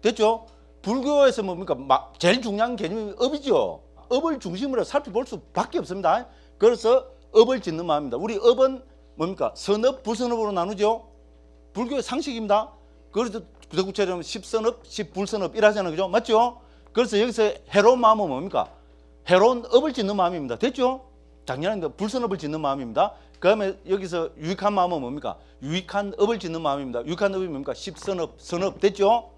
됐죠? 불교에서 뭡니까? 제일 중요한 개념이 업이죠. 업을 중심으로 살펴볼 수밖에 없습니다. 그래서 업을 짓는 마음입니다. 우리 업은 뭡니까? 선업, 불선업으로 나누죠. 불교의 상식입니다. 그래서 구구처럼 십선업, 십불선업 이라잖아요. 그죠? 맞죠? 그래서 여기서 해로운 마음은 뭡니까? 해로운 업을 짓는 마음입니다. 됐죠? 당연합니다. 불선업을 짓는 마음입니다. 그 다음에 여기서 유익한 마음은 뭡니까? 유익한 업을 짓는 마음입니다. 유익한 업이 뭡니까? 십선업, 선업. 됐죠?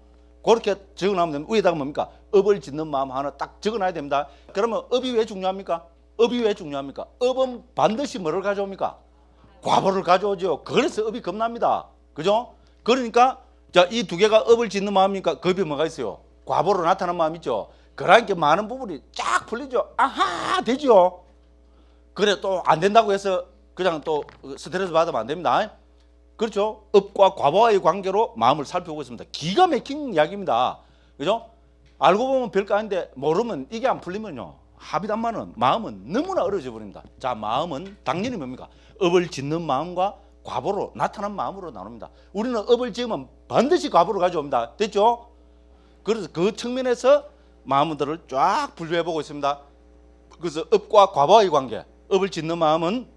그렇게 적어놓으면 됩니다. 위에다가 뭡니까? 업을 짓는 마음 하나 딱 적어놔야 됩니다. 그러면 업이 왜 중요합니까? 업이 왜 중요합니까? 업은 반드시 뭐를 가져옵니까? 과보를 가져오죠. 그래서 업이 겁납니다. 그죠? 그러니까 자, 이 두 개가 업을 짓는 마음이니까 그 옆에 뭐가 있어요? 과보로 나타난 마음 있죠. 그러니까 많은 부분이 쫙 풀리죠. 아하 되죠. 그래 또 안 된다고 해서 그냥 또 스트레스 받으면 안 됩니다. 그렇죠? 업과 과보와의 관계로 마음을 살펴보고 있습니다. 기가 막힌 이야기입니다. 그죠? 알고 보면 별거 아닌데 모르면 이게 안 풀리면요. 합의단만은 마음은 너무나 어려워져 버립니다. 자, 마음은 당연히 뭡니까? 업을 짓는 마음과 과보로 나타난 마음으로 나눕니다. 우리는 업을 지으면 반드시 과보를 가져옵니다. 됐죠? 그래서 그 측면에서 마음들을 쫙 분류해 보고 있습니다. 그래서 업과 과보의 관계. 업을 짓는 마음은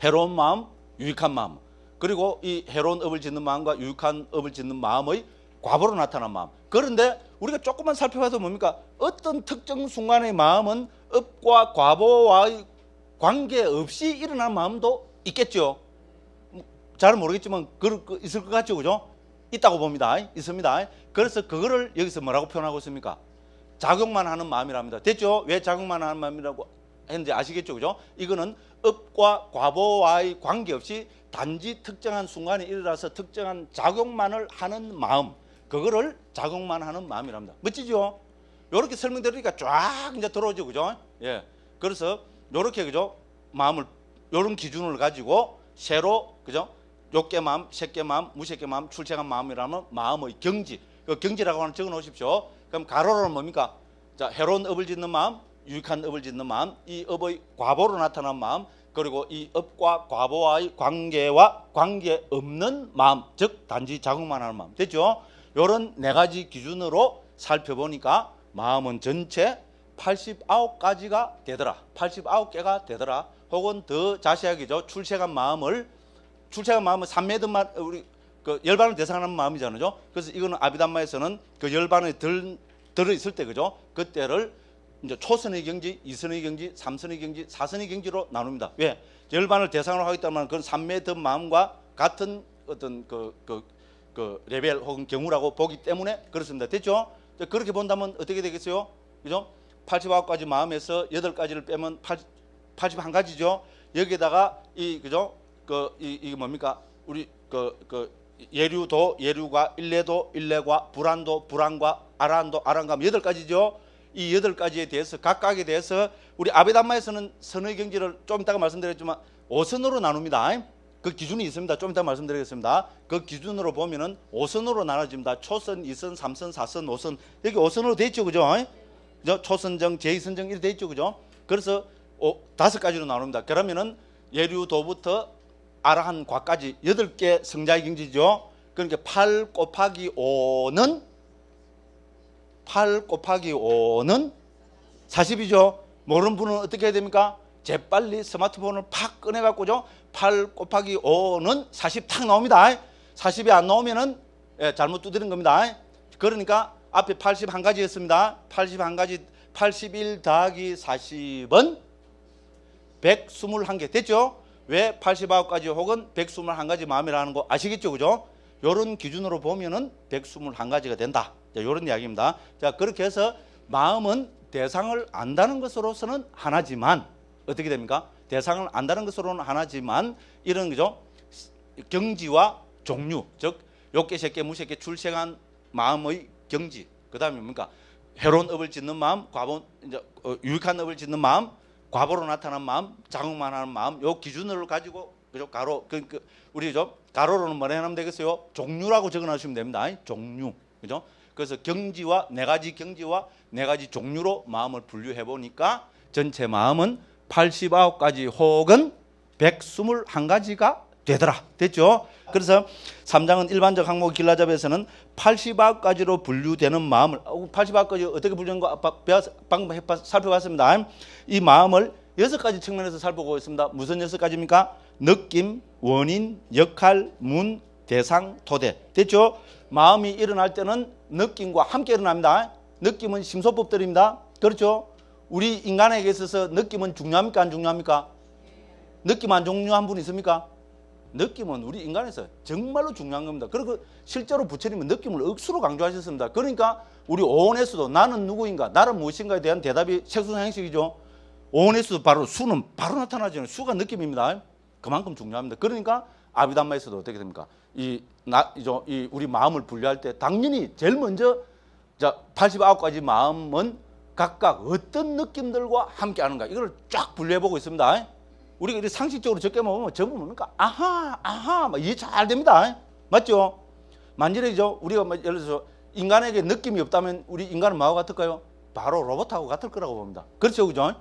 해로운 마음, 유익한 마음. 그리고 이 해로운 업을 짓는 마음과 유익한 업을 짓는 마음의 과보로 나타난 마음. 그런데 우리가 조금만 살펴봐도 뭡니까? 어떤 특정 순간의 마음은 업과 과보와의 관계없이 일어난 마음도 있겠죠. 잘 모르겠지만 있을 것 같죠. 그죠? 있다고 봅니다. 있습니다. 그래서 그거를 여기서 뭐라고 표현하고 있습니까? 작용만 하는 마음이랍니다. 됐죠? 왜 작용만 하는 마음이라고 했는지 아시겠죠? 그죠? 이거는 업과 과보와의 관계없이 단지 특정한 순간에 일어나서 특정한 작용만을 하는 마음, 그거를 작용만 하는 마음이랍니다. 멋지죠? 이렇게 설명드리니까 쫙 이제 들어오죠. 그죠? 예. 그래서 이렇게 그죠? 마음을 이런 기준을 가지고 세로 그죠? 욕계 마음, 색계 마음, 무색계 마음, 출세간 마음이라면 마음의 경지. 그 경지라고 하는 적어 놓으십시오. 그럼 가로로는 뭡니까? 자, 해로운 업을 짓는 마음, 유익한 업을 짓는 마음, 이 업의 과보로 나타난 마음, 그리고 이 업과 과보와의 관계와 관계없는 마음, 즉 단지 작용만 하는 마음. 됐죠? 이런 네 가지 기준으로 살펴보니까 마음은 전체 89가지가 되더라. 89개가 되더라. 혹은 더 자세하게죠. 출세한 마음은 삼매든 우리 그 열반을 대상하는 마음이잖아요. 그래서 이거는 아비담마에서는 그 열반에 들어 있을 때 그죠? 그때를 이제 초선의 경지, 이선의 경지, 삼선의 경지, 사선의 경지로 나눕니다. 왜? 열반을 대상으로 하겠다면 그건 삼매든 마음과 같은 어떤 그 레벨 혹은 경우라고 보기 때문에 그렇습니다. 됐죠? 그렇게 본다면 어떻게 되겠어요? 그죠? 89가지 마음에서 8가지를 빼면 81가지죠. 여기에다가 그죠? 이게 뭡니까? 우리 예류도, 예류과 일례도, 일례과 불안도, 불안과 아란도, 아란과 8가지죠. 이 8가지에 대해서 각각에 대해서 우리 아비담마에서는 선의 경지를 좀 이따가 말씀드렸지만 5선으로 나눕니다. 그 기준이 있습니다. 좀 이따 말씀드리겠습니다. 그 기준으로 보면은 5선으로 나눠집니다. 초선, 2선, 3선, 4선, 5선. 여기 5선으로 돼 있죠. 그죠? 초선정, 제2선정 이렇게 돼 있죠. 그죠? 그래서 5가지로 나눕니다. 그러면은 예류도부터 아라한 과까지 8개 성자의 경지죠. 그러니까 8 곱하기 5는 40이죠. 모르는 분은 어떻게 해야 됩니까? 재빨리 스마트폰을 팍 꺼내갖고죠. 8 곱하기 5는 40 탁 나옵니다. 40이 안 나오면은 잘못 두드린 겁니다. 그러니까 앞에 81가지였습니다. 81가지 81 더하기 40은 121개 됐죠? 왜 89가지 혹은 121가지 마음이라는 거 아시겠죠? 그죠? 요런 기준으로 보면은 121가지가 된다. 요런 이야기입니다. 자, 그렇게 해서 마음은 대상을 안다는 것으로서는 하나지만 어떻게 됩니까? 대상을 안다는 것으로는 하나지만 이런 그죠? 경지와 종류, 즉 욕계, 색계, 무색계 출생한 마음의 경지. 그다음에 뭡니까? 해로운 업을 짓는 마음, 과보 이제 유익한 업을 짓는 마음, 과보로 나타난 마음, 장응만 하는 마음, 요 기준을 가지고 그죠? 가로 우리 가로로는 뭐라 해놓으면 되겠어요? 종류라고 적어놓으시면 됩니다. 종류, 그죠? 그래서 경지와 4가지 경지와 4가지 종류로 마음을 분류해 보니까 전체 마음은 89가지 혹은 121가지가 되더라. 됐죠? 그래서 3장은 일반적 항목 길라잡에서는 89가지로 분류되는 마음을 89가지 어떻게 분류하는 거 방금 살펴봤습니다. 이 마음을 6가지 측면에서 살펴보고 있습니다. 무슨 6가지입니까? 느낌, 원인, 역할, 문, 대상, 토대. 됐죠? 마음이 일어날 때는 느낌과 함께 일어납니다. 느낌은 심소법들입니다. 그렇죠? 우리 인간에게 있어서 느낌은 중요합니까? 안 중요합니까? 느낌 안 중요한 분 있습니까? 느낌은 우리 인간에서 정말로 중요한 겁니다. 그리고 실제로 부처님은 느낌을 억수로 강조하셨습니다. 그러니까 우리 오온에서도 나는 누구인가, 나는 무엇인가에 대한 대답이 색소상식이죠. 오온에서도 바로 수는 바로 나타나잖아요. 수가 느낌입니다. 그만큼 중요합니다. 그러니까 아비담마에서도 어떻게 됩니까? 우리 마음을 분류할 때 당연히 제일 먼저 89가지 마음은 각각 어떤 느낌들과 함께하는가 이걸 쫙 분류해보고 있습니다. 우리가 상식적으로 적게만 보면 전부 뭡니까? 아하 막 이해 잘 됩니다. 맞죠? 만일이죠 우리가 예를 들어서 인간에게 느낌이 없다면 우리 인간은 뭐하고 같을까요? 바로 로봇하고 같을 거라고 봅니다. 그렇죠, 그죠?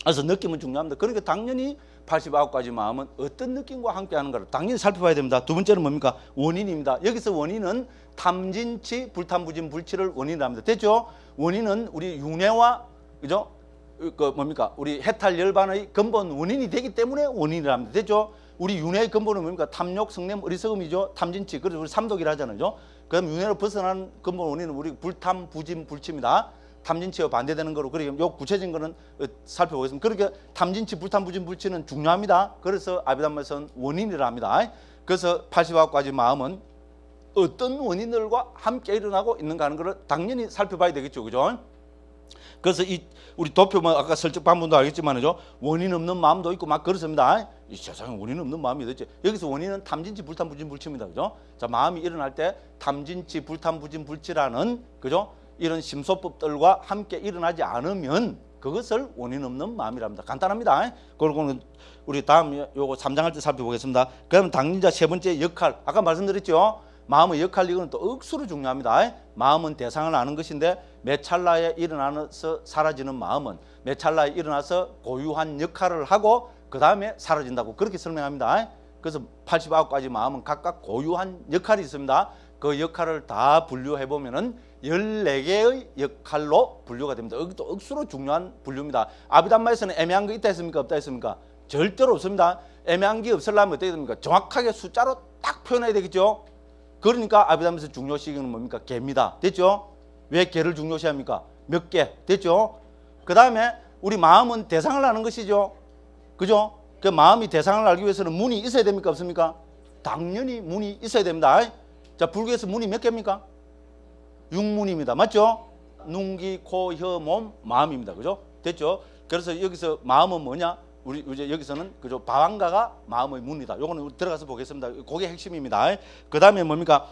그래서 느낌은 중요합니다. 그러니까 당연히 89가지 마음은 어떤 느낌과 함께하는가를 당연히 살펴봐야 됩니다. 두 번째는 뭡니까? 원인입니다. 여기서 원인은 탐진치, 불탐부진, 불치를 원인이라 합니다. 됐죠? 원인은 우리 윤회와 그죠? 뭡니까? 우리 해탈 열반의 근본 원인이 되기 때문에 원인이라 합니다. 됐죠? 우리 윤회의 근본은 뭡니까? 탐욕, 성냄, 어리석음이죠. 탐진치. 그래서 우리 삼독이라 하잖아요. 그럼 윤회로 벗어나는 근본 원인은 우리 불탐, 부진, 불치입니다. 탐진치와 반대되는 거로. 그러니까 요 구체적인 거는 살펴보겠습니다. 그러니까 탐진치, 불탐, 부진, 불치는 중요합니다. 그래서 아비담마에서는 원인이라 합니다. 그래서 89가지 마음은 어떤 원인들과 함께 일어나고 있는가 하는 것을 당연히 살펴봐야 되겠죠. 그죠? 그래서 우리 도표 아까 설적 반문도 알겠지만요. 원인 없는 마음도 있고 막 그렇습니다. 이 세상에 원인 없는 마음이 어딨지? 여기서 원인은 탐진치, 불탐, 부진, 불치입니다. 그죠? 자, 마음이 일어날 때 탐진치, 불탐, 부진, 불치라는 그죠? 이런 심소법들과 함께 일어나지 않으면 그것을 원인 없는 마음이랍니다. 간단합니다. 그리고는 우리 다음 요거 3장 할 때 살펴보겠습니다. 그러면 당리자 세 번째 역할. 아까 말씀드렸죠. 마음의 역할 이거는 또 억수로 중요합니다. 마음은 대상을 아는 것인데 매 찰나에 일어나서 사라지는 마음은 매 찰나에 일어나서 고유한 역할을 하고 그 다음에 사라진다고 그렇게 설명합니다. 그래서 89가지 마음은 각각 고유한 역할이 있습니다. 그 역할을 다 분류해 보면은 14개의 역할로 분류가 됩니다. 여기도 억수로 중요한 분류입니다. 아비담마에서는 애매한 거 있다 했습니까? 없다 했습니까? 절대로 없습니다. 애매한 게 없으려면 어떻게 됩니까? 정확하게 숫자로 딱 표현해야 되겠죠. 그러니까 아비담마에서 중요시기는 뭡니까? 개입니다. 됐죠? 왜 개를 중요시합니까? 몇 개. 됐죠? 그 다음에 우리 마음은 대상을 아는 것이죠. 그죠? 그 마음이 대상을 알기 위해서는 문이 있어야 됩니까? 없습니까? 당연히 문이 있어야 됩니다. 자, 불교에서 문이 몇 개입니까? 6문입니다. 맞죠? 눈, 귀, 코, 혀, 몸, 마음입니다. 그죠? 됐죠? 그래서 여기서 마음은 뭐냐? 우리 이제 여기서는 그죠? 방황가가 마음의 문이다. 요거는 들어가서 보겠습니다. 그게 핵심입니다. 그 다음에 뭡니까?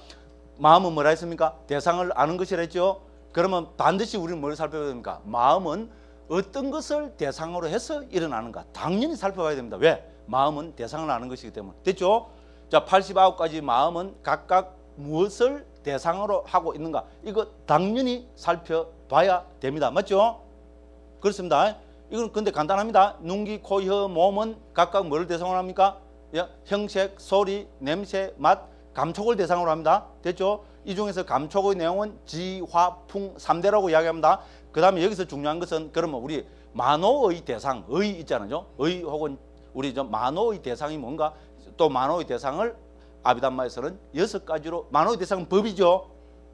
마음은 뭐라 했습니까? 대상을 아는 것이라 했죠? 그러면 반드시 우리는 뭘 살펴봐야 됩니까? 마음은 어떤 것을 대상으로 해서 일어나는가? 당연히 살펴봐야 됩니다. 왜? 마음은 대상을 아는 것이기 때문에. 됐죠? 자, 89가지 마음은 각각 무엇을 대상으로 하고 있는가? 이거 당연히 살펴봐야 됩니다. 맞죠? 그렇습니다. 이건 근데 간단합니다. 눈, 귀, 코, 혀, 몸은 각각 뭐를 대상으로 합니까? 형색, 소리, 냄새, 맛, 감촉을 대상으로 합니다. 됐죠? 이 중에서 감촉의 내용은 지, 화, 풍 3대라고 이야기합니다. 그 다음에 여기서 중요한 것은 그러면 우리 만호의 대상, 의 있잖아요. 의 혹은 우리 만호의 대상이 뭔가? 또 만호의 대상을 아비담마에서는 6가지로, 만호의 대상은 법이죠.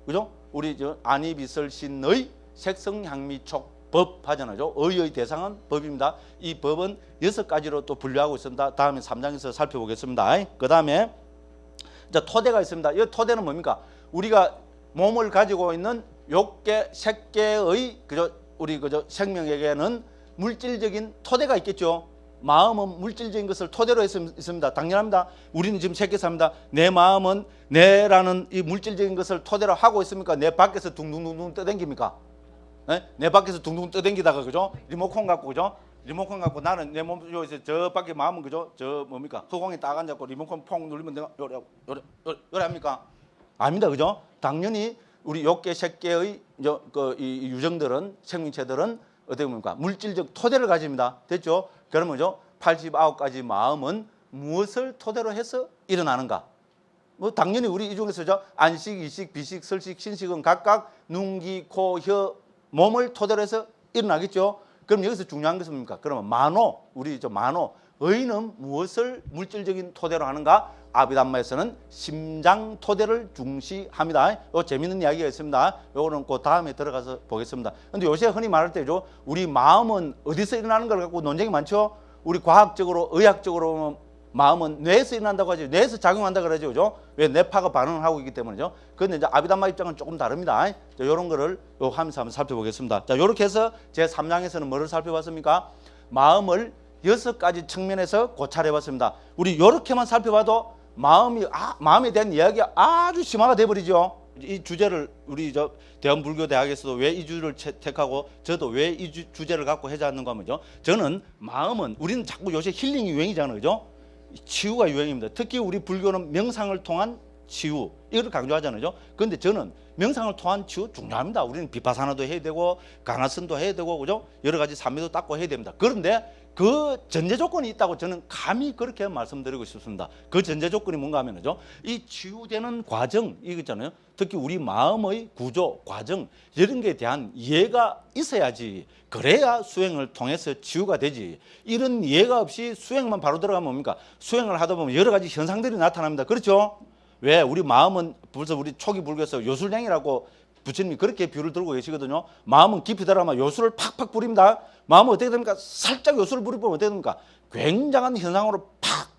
그죠? 우리 안이, 비설, 신의, 색성, 향미, 촉, 법 하잖아요. 의의 대상은 법입니다. 이 법은 6가지로 또 분류하고 있습니다. 다음에 3장에서 살펴보겠습니다. 그 다음에 토대가 있습니다. 이 토대는 뭡니까? 우리가 몸을 가지고 있는 욕계, 색계의 그죠? 우리 그죠? 생명에게는 물질적인 토대가 있겠죠. 마음은 물질적인 것을 토대로 있습니다. 당연합니다. 우리는 지금 새끼 삽니다. 내 마음은 내라는 이 물질적인 것을 토대로 하고 있습니까? 내 밖에서 둥둥둥둥 떠댕깁니까? 네? 내 밖에서 둥둥 떠댕기다가 그죠? 리모컨 갖고 그죠? 리모컨 갖고 나는 내 몸에서 저 밖에 마음은 그죠? 저 뭡니까? 허공에 딱 앉았고 리모컨 퐁 누르면 내가 요래 합니까? 아닙니다. 그죠? 당연히 우리 욕계, 색계의 이 유정들은, 생명체들은 어떻게 봅니까? 물질적 토대를 가집니다. 됐죠? 그러면 89가지 마음은 무엇을 토대로 해서 일어나는가? 뭐 당연히 우리 이 중에서 안식, 이식, 비식, 설식, 신식은 각각 눈, 귀, 코, 혀, 몸을 토대로 해서 일어나겠죠. 그럼 여기서 중요한 것은 뭡니까? 그러면 만호, 우리 만호, 의는 무엇을 물질적인 토대로 하는가? 아비담마에서는 심장 토대를 중시합니다. 요 재밌는 이야기가 있습니다. 요거는 그 다음에 들어가서 보겠습니다. 근데 요새 흔히 말할 때죠. 우리 마음은 어디서 일어나는 걸 갖고 논쟁이 많죠. 우리 과학적으로, 의학적으로 마음은 뇌에서 일어난다고 하죠. 뇌에서 작용한다고 그러죠. 그죠? 왜 뇌파가 반응을 하고 있기 때문이죠. 그런데 이제 아비담마 입장은 조금 다릅니다. 이런 거를 하면서 한번 살펴보겠습니다. 자, 요렇게 해서 제 3장에서는 뭐를 살펴봤습니까? 마음을 6가지 측면에서 고찰해 봤습니다. 우리 요렇게만 살펴봐도 마음에 대한 이야기가 아주 심화가 돼 버리죠. 이 주제를 우리 대한불교대학에서도 왜 이 주제를 택하고 저도 왜 이 주제를 갖고 하지 않는가 하면요. 저는 마음은 우리는 자꾸 요새 힐링이 유행이잖아요. 그죠? 치유가 유행입니다. 특히 우리 불교는 명상을 통한 치유 이걸 강조하잖아요. 그런데 저는 명상을 통한 치유 중요합니다. 우리는 비파사나도 해야 되고 강화선도 해야 되고 그죠? 여러 가지 삼매도 닦고 해야 됩니다. 그런데 그 전제 조건이 있다고 저는 감히 그렇게 말씀드리고 싶습니다. 그 전제 조건이 뭔가 하면요. 이 치유되는 과정 이거 있잖아요. 특히 우리 마음의 구조, 과정 이런 게 대한 이해가 있어야지. 그래야 수행을 통해서 치유가 되지. 이런 이해가 없이 수행만 바로 들어가면 뭡니까? 수행을 하다 보면 여러 가지 현상들이 나타납니다. 그렇죠? 왜? 우리 마음은 벌써 우리 초기 불교에서 요술량이라고 부처님이 그렇게 비유를 들고 계시거든요. 마음은 깊이 들어가면 요술을 팍팍 부립니다. 마음은 어떻게 됩니까? 살짝 요술을 부리면 어떻게 됩니까? 굉장한 현상으로 팍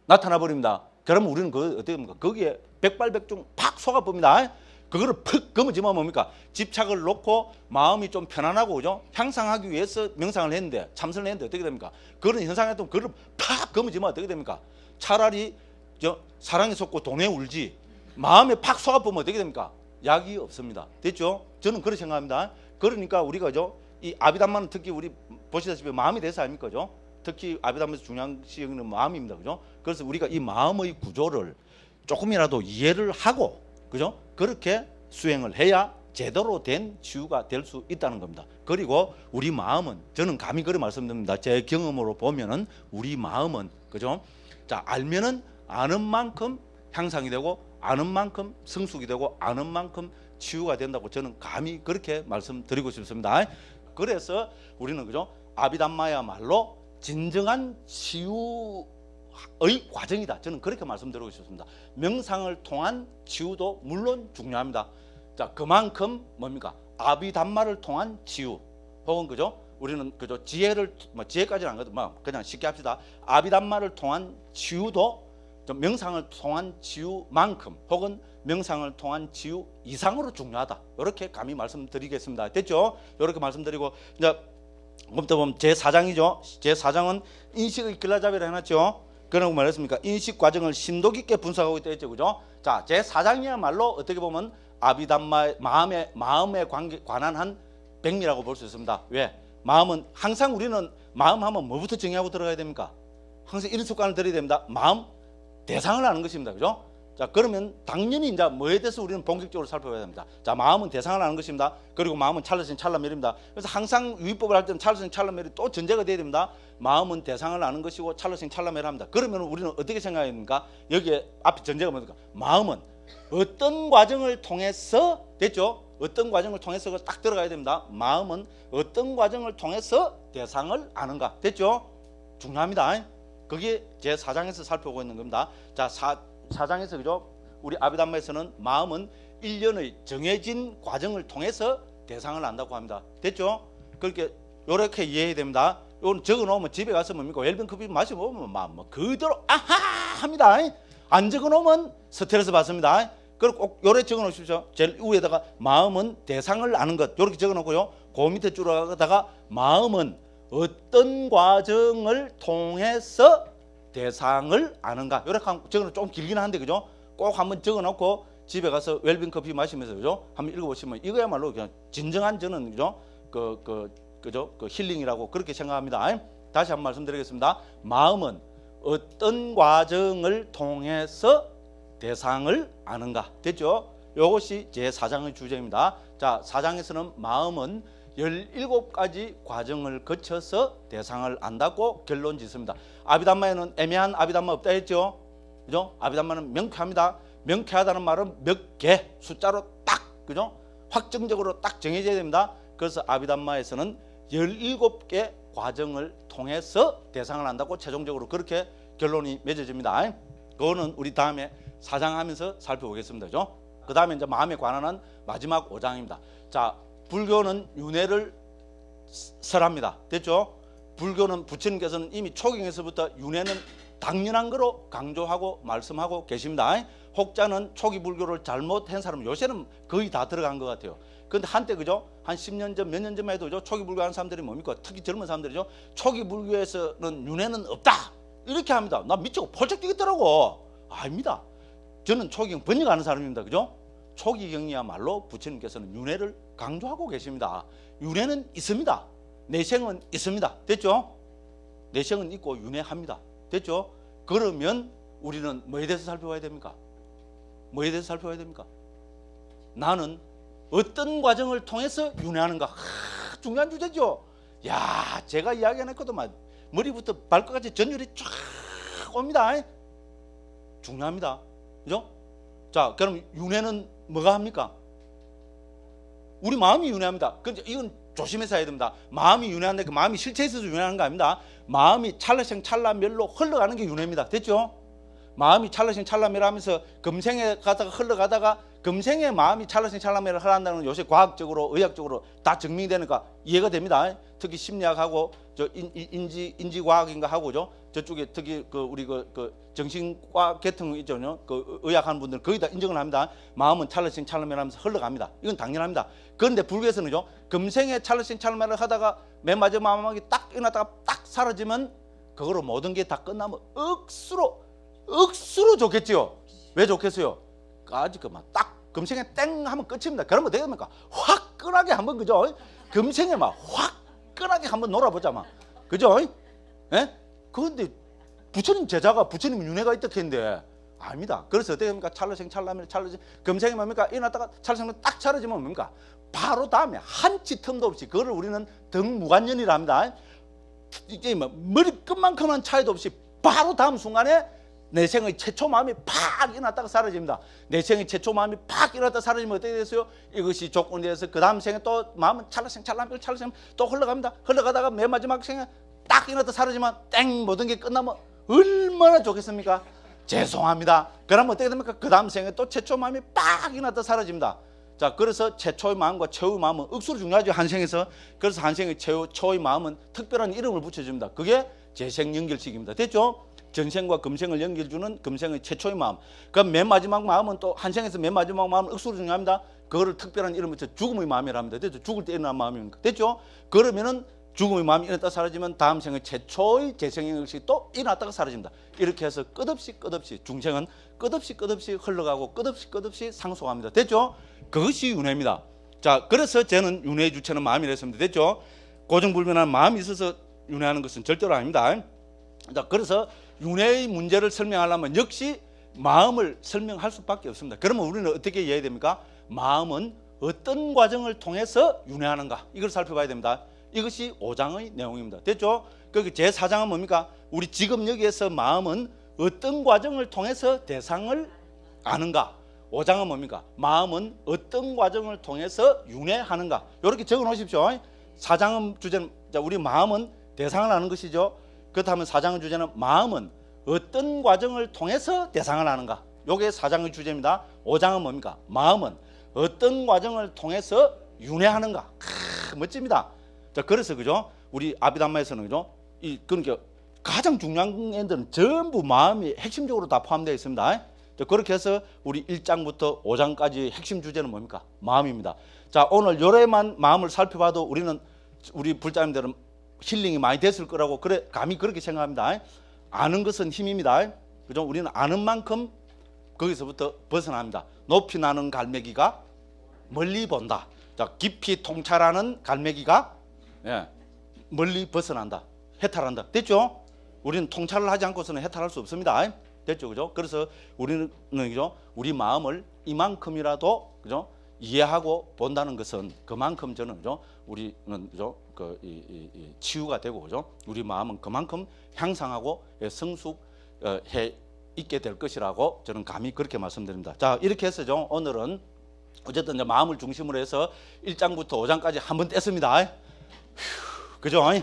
나타나 버립니다. 그러면 우리는 어떻게 됩니까? 거기에 백발백중 팍 속아봅니다. 그거를 푹 검어지면 뭡니까? 집착을 놓고 마음이 좀 편안하고 그죠? 향상하기 위해서 명상을 했는데 참선을 했는데 어떻게 됩니까? 그런 현상에 또 그걸 팍 검어지면 어떻게 됩니까? 차라리 사랑에 속고 돈에 울지 마음에 팍 속아보면 어떻게 됩니까? 약이 없습니다. 됐죠? 저는 그렇게 생각합니다. 그러니까 우리가 이 아비담마는 특히 우리 보시다시피 마음이 대해서 아닙니까? 그죠? 특히 아비담마에서 중요한 시행은 마음입니다. 그죠? 그래서 우리가 이 마음의 구조를 조금이라도 이해를 하고 그죠? 그렇게 수행을 해야 제대로 된 치유가 될 수 있다는 겁니다. 그리고 우리 마음은 저는 감히 그렇게 말씀드립니다. 제 경험으로 보면은 우리 마음은 그죠? 자, 알면은 아는 만큼 향상이 되고 아는 만큼 성숙이 되고 아는 만큼 치유가 된다고 저는 감히 그렇게 말씀드리고 싶습니다. 그래서 우리는 그죠? 아비담마야말로 진정한 치유의 과정이다. 저는 그렇게 말씀드리고 싶습니다. 명상을 통한 치유도 물론 중요합니다. 자, 그만큼 뭡니까? 아비담마를 통한 치유 혹은 그죠? 우리는 그죠? 지혜를 지혜까지는 안 가도 그냥 쉽게 합시다. 아비담마를 통한 치유도 명상을 통한 치유만큼 혹은 명상을 통한 치유 이상으로 중요하다. 이렇게 감히 말씀드리겠습니다. 됐죠? 이렇게 말씀드리고 이제 그부터 보면 제4장이죠. 제4장은 인식의 길라잡이라 해놨죠. 그러고 말했습니까? 인식 과정을 심도 깊게 분석하고 있다 했죠. 그죠? 자, 제4장이야말로 어떻게 보면 아비담마 마음에 관한 한 백미라고 볼 수 있습니다. 왜? 마음은 항상 우리는 마음 하면 뭐부터 정의하고 들어가야 됩니까? 항상 이런 습관을 들여야 됩니다. 마음 대상을 아는 것입니다. 그죠? 자, 그러면 당연히 이제 뭐에 대해서 우리는 본격적으로 살펴봐야 됩니다. 자, 마음은 대상을 아는 것입니다. 그리고 마음은 찰나신 찰나멸입니다. 그래서 항상 유의법을 할 때는 찰나신 찰나멸이 또 전제가 돼야 됩니다. 마음은 대상을 아는 것이고 찰나신 찰나멸합니다. 그러면 우리는 어떻게 생각해야 됩니까? 여기에 앞에 전제가 뭡니까? 마음은 어떤 과정을 통해서 됐죠? 어떤 과정을 통해서 딱 들어가야 됩니다. 마음은 어떤 과정을 통해서 대상을 아는가? 됐죠? 중요합니다. 그게 제4장에서 살펴보고 있는 겁니다. 자, 4장에서 그죠? 우리 아비담마에서는 마음은 일련의 정해진 과정을 통해서 대상을 안다고 합니다. 됐죠? 그렇게 이렇게 이해해야 됩니다. 이건 적어놓으면 집에 가서 뭡니까? 웰빙 커피 마셔보면 뭐 그대로 아하 합니다. 안 적어놓으면 스트레스 받습니다. 그리고 꼭 요래 적어놓으십시오. 제일 위에다가 마음은 대상을 아는 것 이렇게 적어놓고요. 그 밑에 줄어가다가 마음은 어떤 과정을 통해서 대상을 아는가 이렇게 적어놓으면 좀 길긴 한데 그죠? 꼭 한번 적어놓고 집에 가서 웰빙 커피 마시면서 그죠? 한번 읽어보시면 이거야말로 그냥 진정한 저는 그죠? 그죠? 그 힐링이라고 그렇게 생각합니다. 다시 한번 말씀드리겠습니다. 마음은 어떤 과정을 통해서 대상을 아는가 됐죠? 이것이 제4장의 주제입니다. 자, 4장에서는 마음은 17가지 과정을 거쳐서 대상을 안다고 결론 짓습니다. 아비담마에는 애매한 아비담마 없다 했죠? 그죠? 아비담마는 명쾌합니다. 명쾌하다는 말은 몇 개 숫자로 딱 그죠? 확정적으로 딱 정해져야 됩니다. 그래서 아비담마에서는 17개 과정을 통해서 대상을 안다고 최종적으로 그렇게 결론이 맺어집니다. 그거는 우리 다음에 4장 하면서 살펴보겠습니다. 그죠? 그 다음에 이제 마음에 관한 마지막 5장입니다. 자, 불교는 윤회를 설합니다. 됐죠? 불교는 부처님께서는 이미 초경에서부터 윤회는 당연한 거로 강조하고 말씀하고 계십니다. 혹자는 초기 불교를 잘못한 사람은 요새는 거의 다 들어간 것 같아요. 그런데 한때 그죠? 한 10년 전, 몇 년 전만 해도 그죠? 초기 불교 하는 사람들이 뭡니까? 특히 젊은 사람들이죠. 초기 불교에서는 윤회는 없다. 이렇게 합니다. 나 미치고 펄쩍 뛰겠더라고. 아닙니다. 저는 초기경 번역하는 사람입니다. 그죠? 초기경이야말로 부처님께서는 윤회를 강조하고 계십니다. 윤회는 있습니다. 내생은 있습니다. 됐죠? 내생은 있고 윤회합니다. 됐죠? 그러면 우리는 뭐에 대해서 살펴봐야 됩니까? 뭐에 대해서 살펴봐야 됩니까? 나는 어떤 과정을 통해서 윤회하는가? 중요한 주제죠. 야, 제가 이야기 안 했거든만 머리부터 발끝까지 전율이 쫙 옵니다. 중요합니다. 그죠? 자, 그럼 윤회는 뭐가 합니까? 우리 마음이 윤회합니다. 근데 이건 조심해서 해야 됩니다. 마음이 윤회하는데 그 마음이 실체에 있어서 윤회하는 거 아닙니다. 마음이 찰나생 찰나멸로 흘러가는 게 윤회입니다. 됐죠? 마음이 찰나생 찰나멸 하면서 금생에 가다가 흘러가다가 금생에 마음이 찰나생 찰나멸을 흘러간다는 건 요새 과학적으로 의학적으로 다 증명이 되니까 이해가 됩니다. 특히 심리학하고 저 인지과학인가 하고죠. 저쪽에 특히 그 우리 그 정신과 계통 있잖아요. 그 의학하는 분들 거의 다 인정을 합니다. 마음은 찰나생 찰나멸하면서 흘러갑니다. 이건 당연합니다. 그런데 불교에서는요. 금생에 찰나생 찰나멸을 하다가 맨 마지막 마음이 딱 일어났다가 딱 사라지면 그거로 모든 게 다 끝나면 억수로 좋겠지요. 왜 좋겠어요? 아직 그만 딱 금생에 땡 하면 끝입니다. 그러면 되겠습니까? 화끈하게 한번 그죠? 금생에 막 화끈하게 한번 놀아보자 막 그죠? 예? 그런데 부처님 제자가 부처님 윤회가 있다 했는데 아닙니다. 그래서 어떻게 합니까? 찰나생 찰나멸 찰나생 금생이 뭡니까? 일어났다가 찰나생 딱 사라지면 뭡니까? 바로 다음에 한치 틈도 없이 그거를 우리는 등무관연이라 합니다. 이제 뭐 머리끝만큼만 차이도 없이 바로 다음 순간에 내 생의 최초 마음이 팍 일어났다가 사라집니다. 내 생의 최초 마음이 팍 일어났다가 사라지면 어떻게 됐어요? 이것이 조건이 돼서 그 다음 생에 또 마음은 찰나생 또 흘러갑니다. 흘러가다가 맨 마지막 생에 딱 일어났다 사라지면 땡 모든 게 끝나면 얼마나 좋겠습니까? 죄송합니다. 그러면 어떻게 됩니까? 그 다음 생에 또 최초 마음이 빡 일어났다 사라집니다. 자, 그래서 최초의 마음과 최후의 마음은 억수로 중요하죠, 한 생에서. 그래서 한 생의 초의 마음은 특별한 이름을 붙여줍니다. 그게 재생 연결식입니다. 됐죠? 전생과 금생을 연결주는 금생의 최초의 마음. 그럼 맨 마지막 마음은 또 한 생에서 맨 마지막 마음은 억수로 중요합니다. 그거를 특별한 이름을 붙여 죽음의 마음이랍니다. 됐죠? 죽을 때 일어난 마음입니까? 됐죠? 그러면은 죽음의 마음이 일어났다 사라지면 다음 생의 최초의 재생연결식이 또 일어났다가 사라집니다. 이렇게 해서 끝없이 중생은 끝없이 흘러가고 끝없이 상속합니다. 됐죠? 그것이 윤회입니다. 자, 그래서 저는 윤회의 주체는 마음이라 했습니다. 됐죠? 고정불변한 마음이 있어서 윤회하는 것은 절대로 아닙니다. 자, 그래서 윤회의 문제를 설명하려면 역시 마음을 설명할 수밖에 없습니다. 그러면 우리는 어떻게 이해해야 됩니까? 마음은 어떤 과정을 통해서 윤회하는가, 이걸 살펴봐야 됩니다. 이것이 5장의 내용입니다. 됐죠? 그 제4장은 뭡니까? 우리 지금 여기에서 마음은 어떤 과정을 통해서 대상을 아는가? 5장은 뭡니까? 마음은 어떤 과정을 통해서 윤회하는가? 이렇게 적어 놓으십시오. 4장은 주제는, 우리 마음은 대상을 아는 것이죠. 그렇다면 4장의 주제는 마음은 어떤 과정을 통해서 대상을 아는가? 이게 4장의 주제입니다. 5장은 뭡니까? 마음은 어떤 과정을 통해서 윤회하는가? 멋집니다. 자, 그래서 그죠? 우리 아비담마에서는 그죠? 그러니까 가장 중요한 애들은 전부 마음이 핵심적으로 다 포함되어 있습니다. 자, 그렇게 해서 우리 1장부터 5장까지의 핵심 주제는 뭡니까? 마음입니다. 자, 오늘 요래만 마음을 살펴봐도 우리 불자님들은 힐링이 많이 됐을 거라고 감히 그렇게 생각합니다. 아는 것은 힘입니다. 그죠? 우리는 아는 만큼 거기서부터 벗어납니다. 높이 나는 갈매기가 멀리 본다. 자, 깊이 통찰하는 갈매기가 멀리 벗어난다. 해탈한다. 됐죠? 우리는 통찰을 하지 않고서는 해탈할 수 없습니다. 됐죠? 그죠? 그래서 우리는 그죠? 우리 마음을 이만큼이라도 그죠? 이해하고 본다는 것은 그만큼 저는 그죠? 우리는 그죠? 치유가 되고 그죠? 우리 마음은 그만큼 향상하고 성숙해 있게 될 것이라고 저는 감히 그렇게 말씀드립니다. 자, 이렇게 해서죠. 오늘은 어쨌든 이제 마음을 중심으로 해서 1장부터 5장까지 한번 뗐습니다. 그죠? 예.